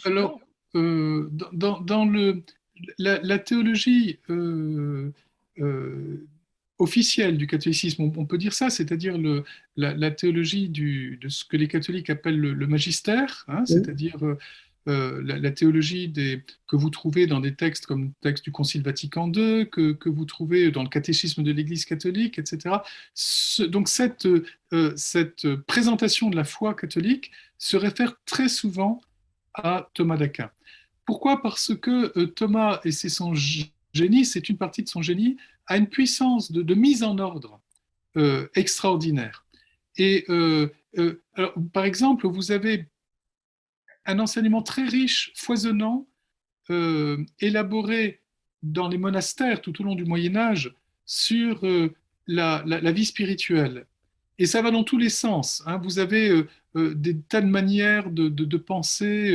Alors, dans la théologie officielle du catholicisme, on peut dire ça, c'est-à-dire la théologie de ce que les catholiques appellent le magistère, hein, c'est-à-dire la théologie que vous trouvez dans des textes comme le texte du Concile Vatican II, que vous trouvez dans le catéchisme de l'Église catholique, etc. Donc cette présentation de la foi catholique se réfère très souvent à Thomas d'Aquin. Pourquoi? Parce que Thomas, et c'est son génie, c'est une partie de son génie, a une puissance de mise en ordre extraordinaire. Et alors, par exemple, vous avez un enseignement très riche, foisonnant, élaboré dans les monastères tout au long du Moyen Âge sur la vie spirituelle. Et ça va dans tous les sens, hein. Vous avez des tas de manières de penser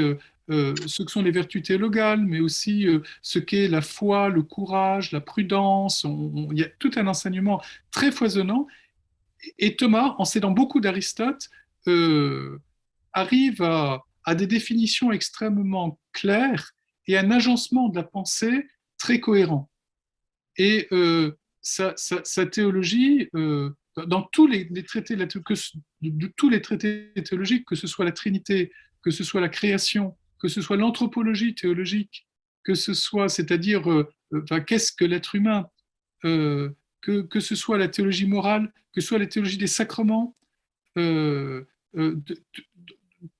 ce que sont les vertus théologales, mais aussi ce qu'est la foi, le courage, la prudence. Il y a tout un enseignement très foisonnant. Et Thomas, en s'aidant beaucoup d'Aristote, arrive à des définitions extrêmement claires et un agencement de la pensée très cohérent. Et sa théologie, dans tous les traités de tous les traités théologiques, que ce soit la Trinité, que ce soit la création, que ce soit l'anthropologie théologique, que ce soit, c'est-à-dire, qu'est-ce que l'être humain, que ce soit la théologie morale, que ce soit la théologie des sacrements, euh,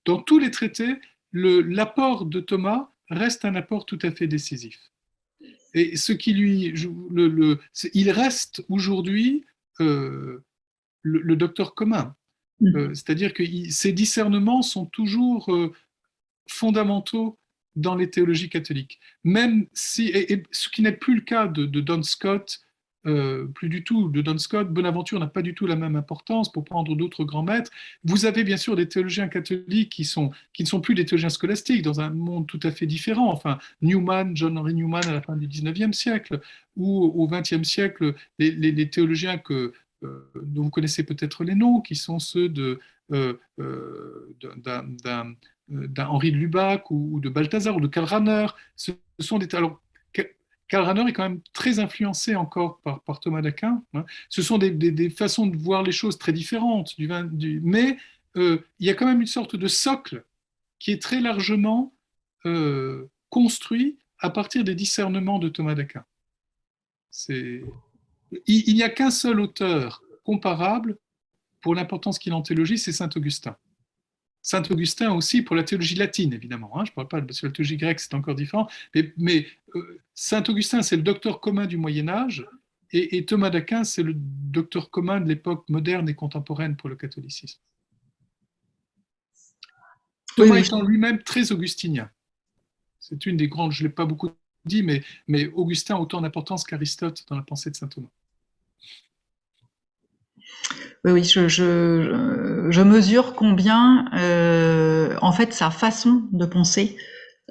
dans tous les traités, l'apport de Thomas reste un apport tout à fait décisif. Et ce qui lui, il reste aujourd'hui le docteur commun. C'est-à-dire que ses discernements sont toujours fondamentaux dans les théologies catholiques. Même si, et ce qui n'est plus le cas de Don Scott, plus du tout. De Don Scott, Bonaventure n'a pas du tout la même importance pour prendre d'autres grands maîtres. Vous avez bien sûr des théologiens catholiques qui ne sont plus des théologiens scolastiques, dans un monde tout à fait différent. Enfin, Newman, John Henry Newman à la fin du 19e siècle, ou au 20e siècle, les théologiens dont vous connaissez peut-être les noms, qui sont ceux d'un Henri de Lubac ou de Balthazar ou de Karl Rahner. Ce sont des... Alors, Karl Rahner est quand même très influencé encore par Thomas d'Aquin, hein. Ce sont des façons de voir les choses très différentes, mais il y a quand même une sorte de socle qui est très largement construit à partir des discernements de Thomas d'Aquin. Il n'y a qu'un seul auteur comparable pour l'importance qu'il a en théologie, c'est Saint Augustin. Saint Augustin aussi pour la théologie latine, évidemment, hein. Je ne parle pas de la théologie grecque, c'est encore différent. Mais Saint Augustin, c'est le docteur commun du Moyen-Âge, et Thomas d'Aquin, c'est le docteur commun de l'époque moderne et contemporaine pour le catholicisme. Thomas étant lui-même très augustinien. C'est une des grandes, je ne l'ai pas beaucoup dit, mais Augustin a autant d'importance qu'Aristote dans la pensée de saint Thomas. Oui, je mesure combien, en fait, sa façon de penser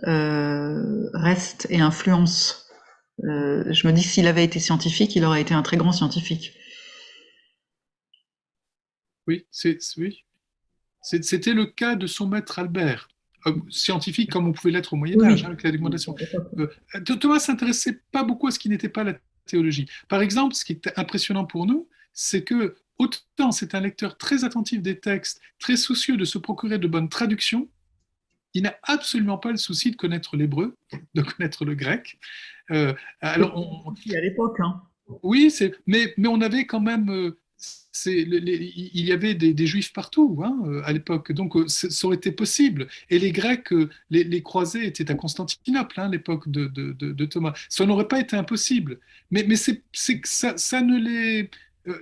reste et influence. Je me dis que s'il avait été scientifique, il aurait été un très grand scientifique. Oui, c'était le cas de son maître Albert, scientifique comme on pouvait l'être au Moyen-Âge, avec la documentation. Thomas ne s'intéressait pas beaucoup à ce qui n'était pas la théologie. Par exemple, ce qui est impressionnant pour nous, c'est que autant c'est un lecteur très attentif des textes, très soucieux de se procurer de bonnes traductions, il n'a absolument pas le souci de connaître l'hébreu, de connaître le grec. Alors, à l'époque, hein. Oui, mais on avait quand même, il y avait des juifs partout, hein, à l'époque, donc ça aurait été possible. Et les Grecs, les croisés étaient à Constantinople, hein, à l'époque de Thomas. Ça n'aurait pas été impossible. Mais c'est que ça ne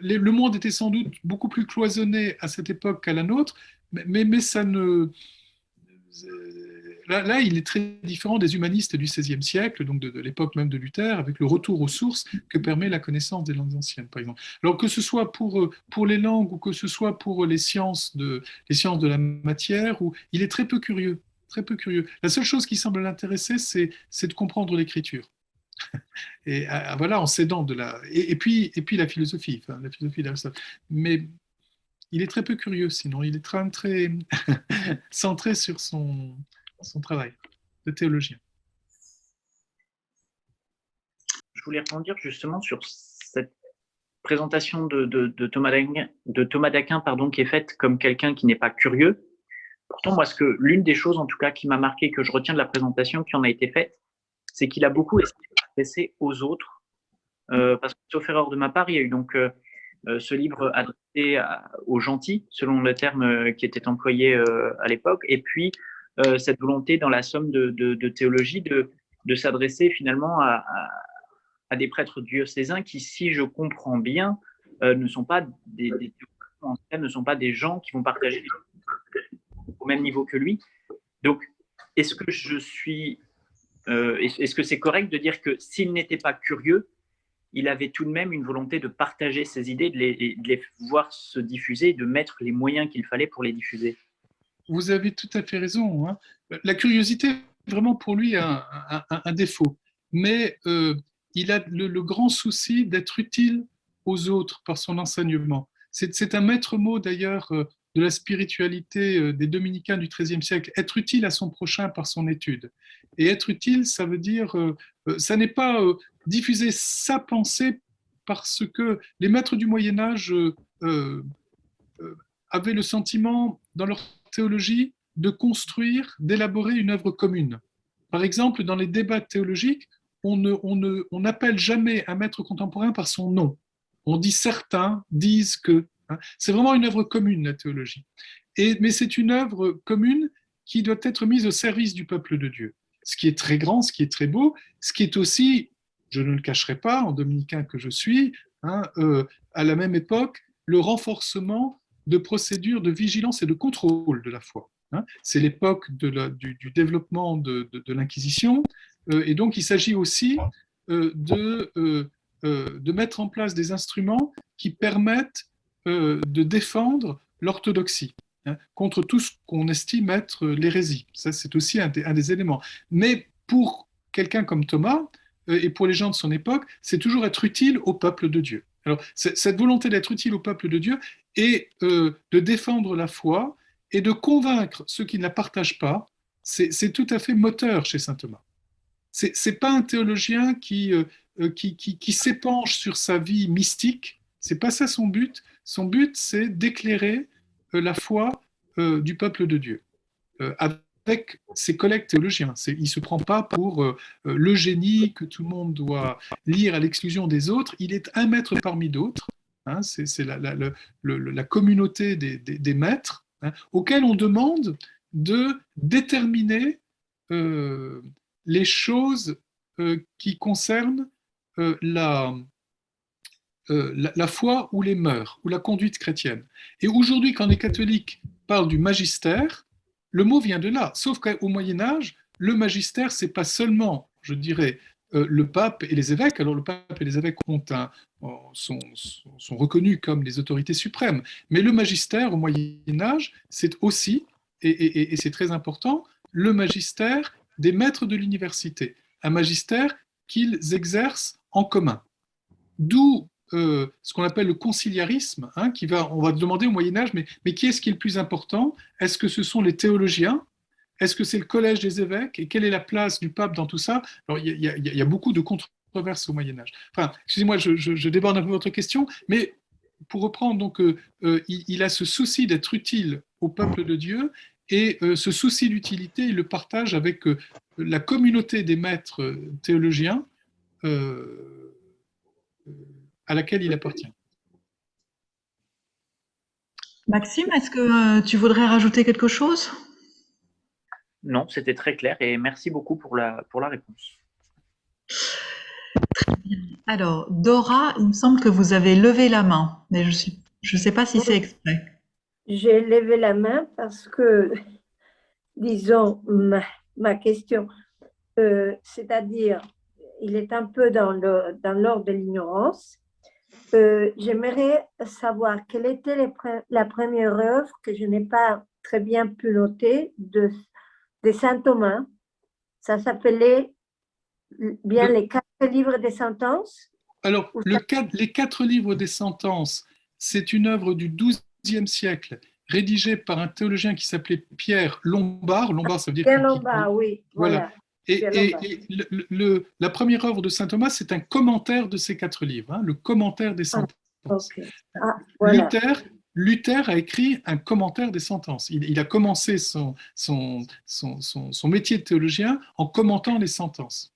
le monde était sans doute beaucoup plus cloisonné à cette époque qu'à la nôtre, mais ça ne. Là, il est très différent des humanistes du XVIe siècle, donc de l'époque même de Luther, avec le retour aux sources que permet la connaissance des langues anciennes, par exemple. Alors que ce soit pour les langues ou que ce soit pour les sciences de la matière, il est très peu curieux. Très peu curieux. La seule chose qui semble l'intéresser, c'est de comprendre l'écriture. Et voilà, en s'aidant de la. Et puis la philosophie d'Aristote. Mais il est très peu curieux, sinon. Il est très, très centré sur son travail de théologien. Je voulais rebondir justement sur cette présentation de Thomas d'Aquin, pardon, qui est faite comme quelqu'un qui n'est pas curieux. Pourtant, moi, l'une des choses, en tout cas, qui m'a marqué, que je retiens de la présentation qui en a été faite, c'est qu'il a beaucoup essayé de s'adresser aux autres. Parce que, sauf erreur de ma part, il y a eu donc ce livre adressé aux gentils, selon le terme qui était employé à l'époque, et puis cette volonté dans la somme de théologie de s'adresser finalement à des prêtres diocésains qui, si je comprends bien, ne sont pas ne sont pas des gens qui vont partager au même niveau que lui. Donc, est-ce que est-ce que c'est correct de dire que s'il n'était pas curieux, il avait tout de même une volonté de partager ses idées, de les voir se diffuser, de mettre les moyens qu'il fallait pour les diffuser? Vous avez tout à fait raison, hein. La curiosité, vraiment pour lui, un défaut. Mais il a le grand souci d'être utile aux autres par son enseignement. C'est un maître mot d'ailleurs de la spiritualité des dominicains du XIIIe siècle, être utile à son prochain par son étude. Et être utile, ça veut dire, ça n'est pas diffuser sa pensée, parce que les maîtres du Moyen-Âge avaient le sentiment, dans leur théologie, de construire, d'élaborer une œuvre commune. Par exemple, dans les débats théologiques, on n'appelle jamais un maître contemporain par son nom. On dit certains disent que. C'est vraiment une œuvre commune, la théologie. Mais c'est une œuvre commune qui doit être mise au service du peuple de Dieu. Ce qui est très grand, ce qui est très beau, ce qui est aussi, je ne le cacherai pas, en dominicain que je suis, à la même époque, le renforcement de procédures de vigilance et de contrôle de la foi. C'est l'époque du développement de l'Inquisition, et donc il s'agit aussi de mettre en place des instruments qui permettent de défendre l'orthodoxie contre tout ce qu'on estime être l'hérésie. Ça, c'est aussi un des éléments. Mais pour quelqu'un comme Thomas, et pour les gens de son époque, c'est toujours être utile au peuple de Dieu. Alors, cette volonté d'être utile au peuple de Dieu et de défendre la foi et de convaincre ceux qui ne la partagent pas, c'est tout à fait moteur chez saint Thomas. C'est pas un théologien qui s'épanche sur sa vie mystique. C'est pas ça son but. Son but, c'est d'éclairer la foi du peuple de Dieu avec ses collègues théologiens. Il ne se prend pas pour le génie que tout le monde doit lire à l'exclusion des autres. Il est un maître parmi d'autres. C'est la communauté des maîtres auxquels on demande de déterminer les choses qui concernent la foi ou les mœurs, ou la conduite chrétienne. Et aujourd'hui, quand les catholiques parlent du magistère, le mot vient de là. Sauf qu'au Moyen-Âge, le magistère, c'est pas seulement, je dirais, le pape et les évêques. Alors le pape et les évêques sont reconnus comme les autorités suprêmes. Mais le magistère au Moyen-Âge, c'est aussi, et c'est très important, le magistère des maîtres de l'université. Un magistère qu'ils exercent en commun. D'où ce qu'on appelle le conciliarisme, on va demander au Moyen-Âge, mais qui est-ce qui est le plus important? Est-ce que ce sont les théologiens? Est-ce que c'est le collège des évêques? Et quelle est la place du pape dans tout ça? Alors, il y a beaucoup de controverses au Moyen-Âge. Enfin, excusez-moi, je déborde un peu votre question, mais pour reprendre, donc, il a ce souci d'être utile au peuple de Dieu, et ce souci d'utilité, il le partage avec la communauté des maîtres théologiens à laquelle il appartient. Maxime, est-ce que tu voudrais rajouter quelque chose? Non, c'était très clair et merci beaucoup pour la réponse. Très bien. Alors, Dora, il me semble que vous avez levé la main, mais je ne sais pas si c'est exprès. J'ai levé la main parce que, disons, ma question, c'est-à-dire, il est un peu dans l'ordre de l'ignorance. J'aimerais savoir quelle était la première œuvre que je n'ai pas très bien pu noter de saint Thomas. Ça s'appelait bien les 4 livres des sentences. Alors, les 4 livres des sentences, c'est une œuvre du XIIe siècle, rédigée par un théologien qui s'appelait Pierre Lombard. Lombard, ça veut dire... Pierre Lombard, oui. Voilà. Et la première œuvre de saint Thomas, c'est un commentaire de ces 4 livres, le commentaire des sentences. sentences. Ok. Ah, voilà. Luther a écrit un commentaire des sentences. Il a commencé son métier de théologien en commentant les sentences.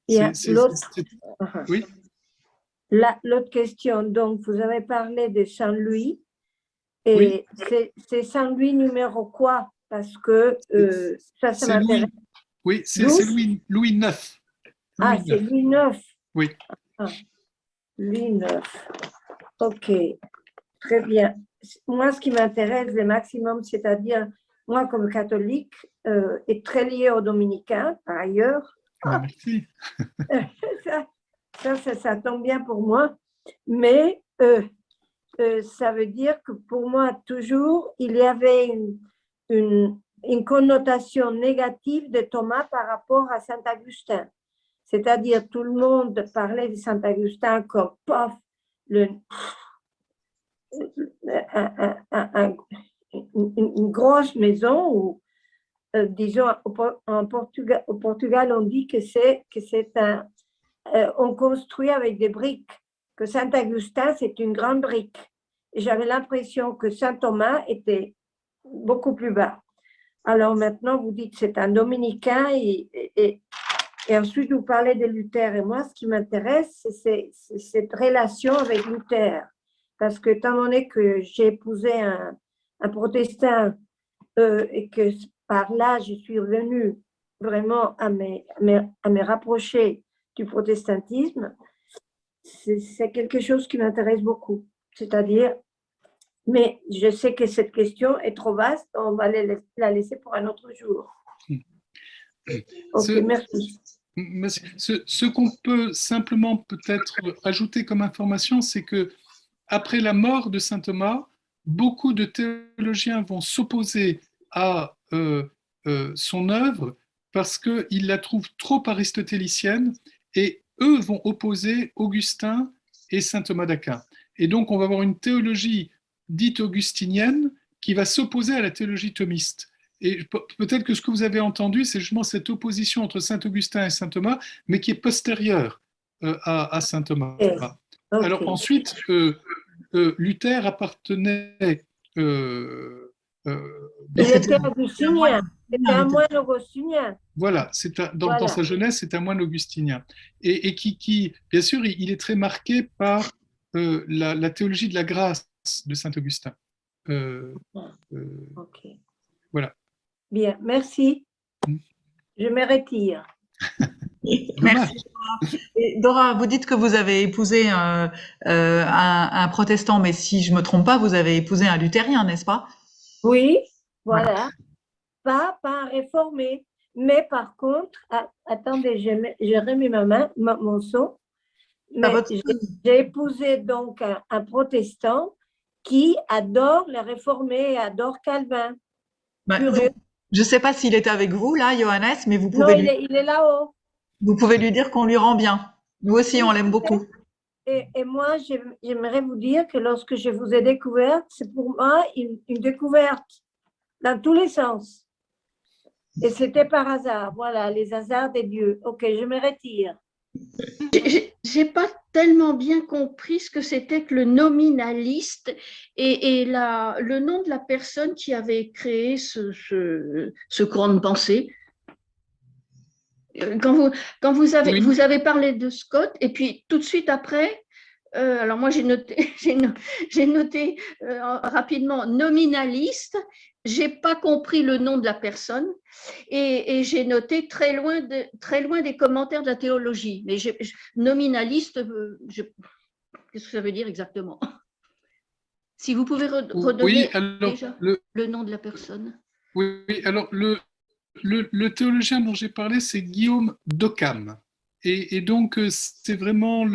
Il y a l'autre. Oui. L'autre question, donc vous avez parlé de Saint-Louis, et Oui. c'est Saint-Louis numéro quoi? Parce que ça m'intéresse. Oui, c'est Louis IX. Ah, c'est Louis IX. Oui. Ah, Louis IX. Ok, très bien. Moi, ce qui m'intéresse le maximum, c'est-à-dire, moi, comme catholique, et très liée aux dominicains, par ailleurs. Merci. Ça tombe bien pour moi. Mais ça veut dire que pour moi, toujours, il y avait une connotation négative de Thomas par rapport à Saint-Augustin. C'est-à-dire, tout le monde parlait de Saint-Augustin comme une grosse maison où, disons, au Portugal, on dit que c'est on construit avec des briques, que Saint-Augustin, c'est une grande brique. Et j'avais l'impression que Saint-Thomas était beaucoup plus bas. Alors maintenant, vous dites que c'est un dominicain et ensuite vous parlez de Luther. Et moi, ce qui m'intéresse, c'est cette relation avec Luther. Parce que, étant donné que j'ai épousé un protestant et que par là, je suis revenue vraiment à me rapprocher du protestantisme, c'est quelque chose qui m'intéresse beaucoup. C'est-à-dire, mais je sais que cette question est trop vaste, on va la laisser pour un autre jour. Ok, merci. Ce qu'on peut simplement peut-être ajouter comme information, c'est que après la mort de saint Thomas, beaucoup de théologiens vont s'opposer à son œuvre parce qu'ils la trouvent trop aristotélicienne et eux vont opposer Augustin et saint Thomas d'Aquin. Et donc on va avoir une théologie dite augustinienne qui va s'opposer à la théologie thomiste. Et peut-être que ce que vous avez entendu, c'est justement cette opposition entre saint Augustin et saint Thomas, mais qui est postérieure à saint Thomas. Okay. Alors ensuite, Luther appartenait. Il était augustinien, c'était un moine augustinien. Voilà, dans sa jeunesse, c'est un moine augustinien. Et qui, bien sûr, il est très marqué par la théologie de la grâce de saint Augustin. Ok. Voilà. Bien, merci. Je me retire. Merci. Et Dora, vous dites que vous avez épousé un protestant, mais si je me trompe pas, vous avez épousé un luthérien, n'est-ce pas? Oui, voilà. Pas un réformé. Mais par contre, attendez, j'ai remis mon son. Mais j'ai épousé donc un protestant qui adore les réformés, adore Calvin. Je ne sais pas s'il est avec vous, là, Johannes, mais vous pouvez il est là-haut. Vous pouvez lui dire qu'on lui rend bien. Nous aussi, on l'aime beaucoup. Et moi, j'aimerais vous dire que lorsque je vous ai découverte, c'est pour moi une découverte dans tous les sens. Et c'était par hasard, voilà, les hasards des dieux. Ok, je me retire. J'ai pas tellement bien compris ce que c'était que le nominaliste et le nom de la personne qui avait créé ce courant de pensée. Quand vous avez parlé de Scott, et puis tout de suite après, alors moi j'ai noté rapidement nominaliste, j'ai pas compris le nom de la personne et j'ai noté très loin des commentaires de la théologie. Mais nominaliste, qu'est-ce que ça veut dire exactement? Si vous pouvez redonner déjà le nom de la personne. Oui, alors le théologien dont j'ai parlé, c'est Guillaume d'Occam. Et donc, c'est vraiment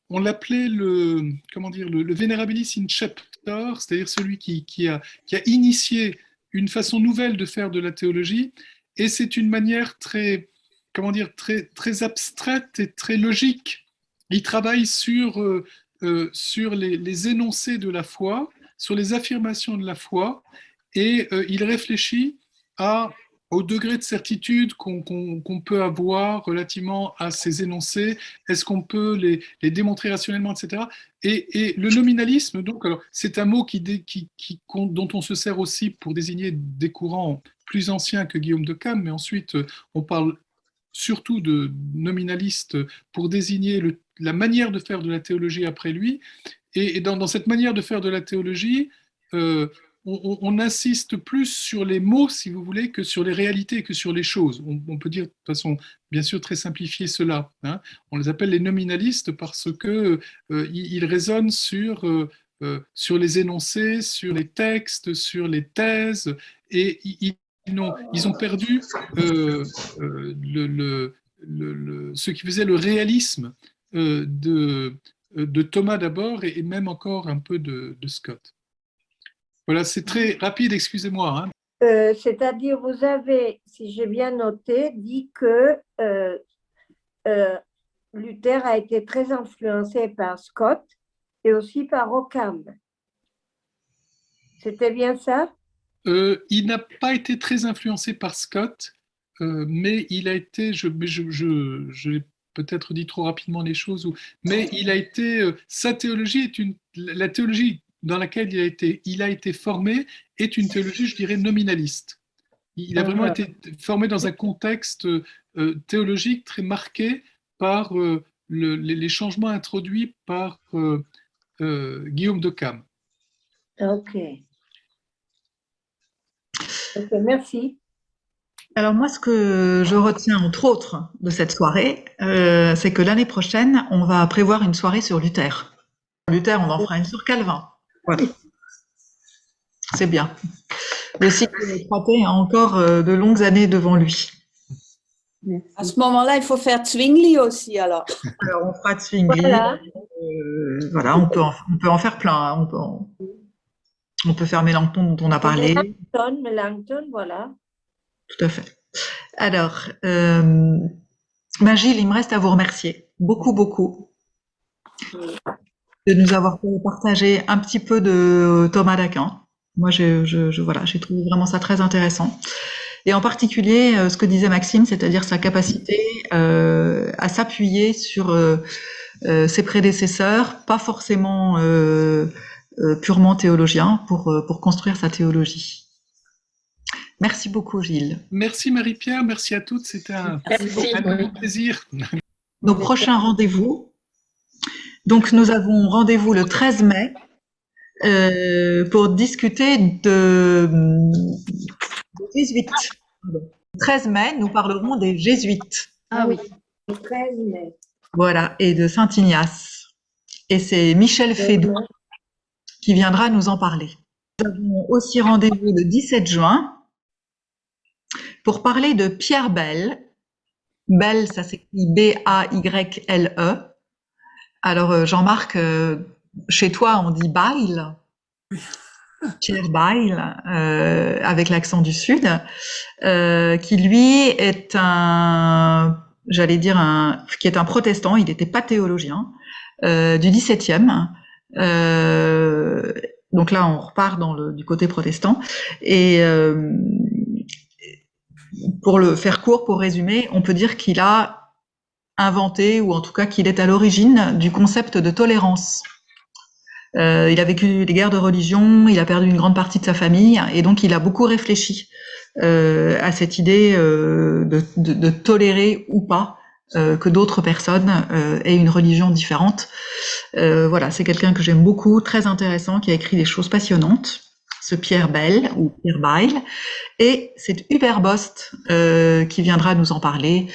on l'appelait le Venerabilis Inceptor, c'est-à-dire celui qui a initié une façon nouvelle de faire de la théologie. Et c'est une manière très abstraite et très logique. Il travaille sur les énoncés de la foi, sur les affirmations de la foi, et il réfléchit à au degré de certitude qu'on peut avoir relativement à ces énoncés, est-ce qu'on peut les démontrer rationnellement, etc. Et le nominalisme, donc, alors, c'est un mot dont on se sert aussi pour désigner des courants plus anciens que Guillaume de Cam, mais ensuite on parle surtout de nominaliste pour désigner la manière de faire de la théologie après lui. Et dans cette manière de faire de la théologie, on insiste plus sur les mots, si vous voulez, que sur les réalités, que sur les choses. On peut dire de façon bien sûr très simplifiée cela. Hein. On les appelle les nominalistes parce que ils raisonnent sur les énoncés, sur les textes, sur les thèses, et ils ont perdu ce qui faisait le réalisme de Thomas d'abord et même encore un peu de Scott. Voilà, c'est très rapide, excusez-moi. Hein. C'est-à-dire, vous avez, si j'ai bien noté, dit que Luther a été très influencé par Scott et aussi par Occam. C'était bien ça? Il n'a pas été très influencé par Scott, mais il a été, je l'ai peut-être dit trop rapidement les choses, mais il a été, sa théologie la théologie dans laquelle il a été formé est une théologie, je dirais, nominaliste. Il a vraiment été formé dans un contexte théologique très marqué par les changements introduits par Guillaume de Cam. Ok. Ok, merci. Alors moi, ce que je retiens entre autres de cette soirée, c'est que l'année prochaine, on va prévoir une soirée sur Luther. Luther, on en fera une sur Calvin. Voilà. C'est bien. Le cycle 3T a encore de longues années devant lui. À ce moment-là, il faut faire Zwingli aussi, alors. Alors, on fera Zwingli. Voilà. Voilà, on peut en faire plein. Hein. On peut faire Mélenchon dont on a parlé. Mélenchon, voilà. Tout à fait. Alors, Gilles, il me reste à vous remercier beaucoup, beaucoup de nous avoir partagé un petit peu de Thomas d'Aquin. Moi, voilà, j'ai trouvé vraiment ça très intéressant. Et en particulier, ce que disait Maxime, c'est-à-dire sa capacité à s'appuyer sur ses prédécesseurs, pas forcément purement théologiens, pour construire sa théologie. Merci beaucoup, Gilles. Merci Marie-Pierre, merci à toutes, c'était un grand plaisir. Nos prochains rendez-vous. Donc, nous avons rendez-vous le 13 mai pour discuter de jésuites. Le 13 mai, nous parlerons des jésuites. Ah oui. Le 13 mai. Voilà, et de Saint-Ignace. Et c'est Michel Fédou qui viendra nous en parler. Nous avons aussi rendez-vous le 17 juin pour parler de Pierre Bell. Bell, ça s'écrit B-A-Y-L-E. Alors, Jean-Marc, chez toi, on dit Bail. Pierre Bail, avec l'accent du Sud, qui lui est qui est un protestant, il n'était pas théologien, du XVIIe. Donc là, on repart du côté protestant. Et pour le faire court, pour résumer, on peut dire qu'il a inventé, ou en tout cas qu'il est à l'origine du concept de tolérance. Il a vécu des guerres de religion, il a perdu une grande partie de sa famille, et donc il a beaucoup réfléchi à cette idée de tolérer ou pas que d'autres personnes aient une religion différente. Voilà, c'est quelqu'un que j'aime beaucoup, très intéressant, qui a écrit des choses passionnantes, ce Pierre Bell ou Pierre Bail, et c'est Hubert Bost qui viendra nous en parler.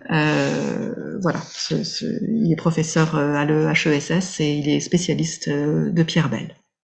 Voilà, il est professeur à l'EHESS et il est spécialiste de Pierre Bell.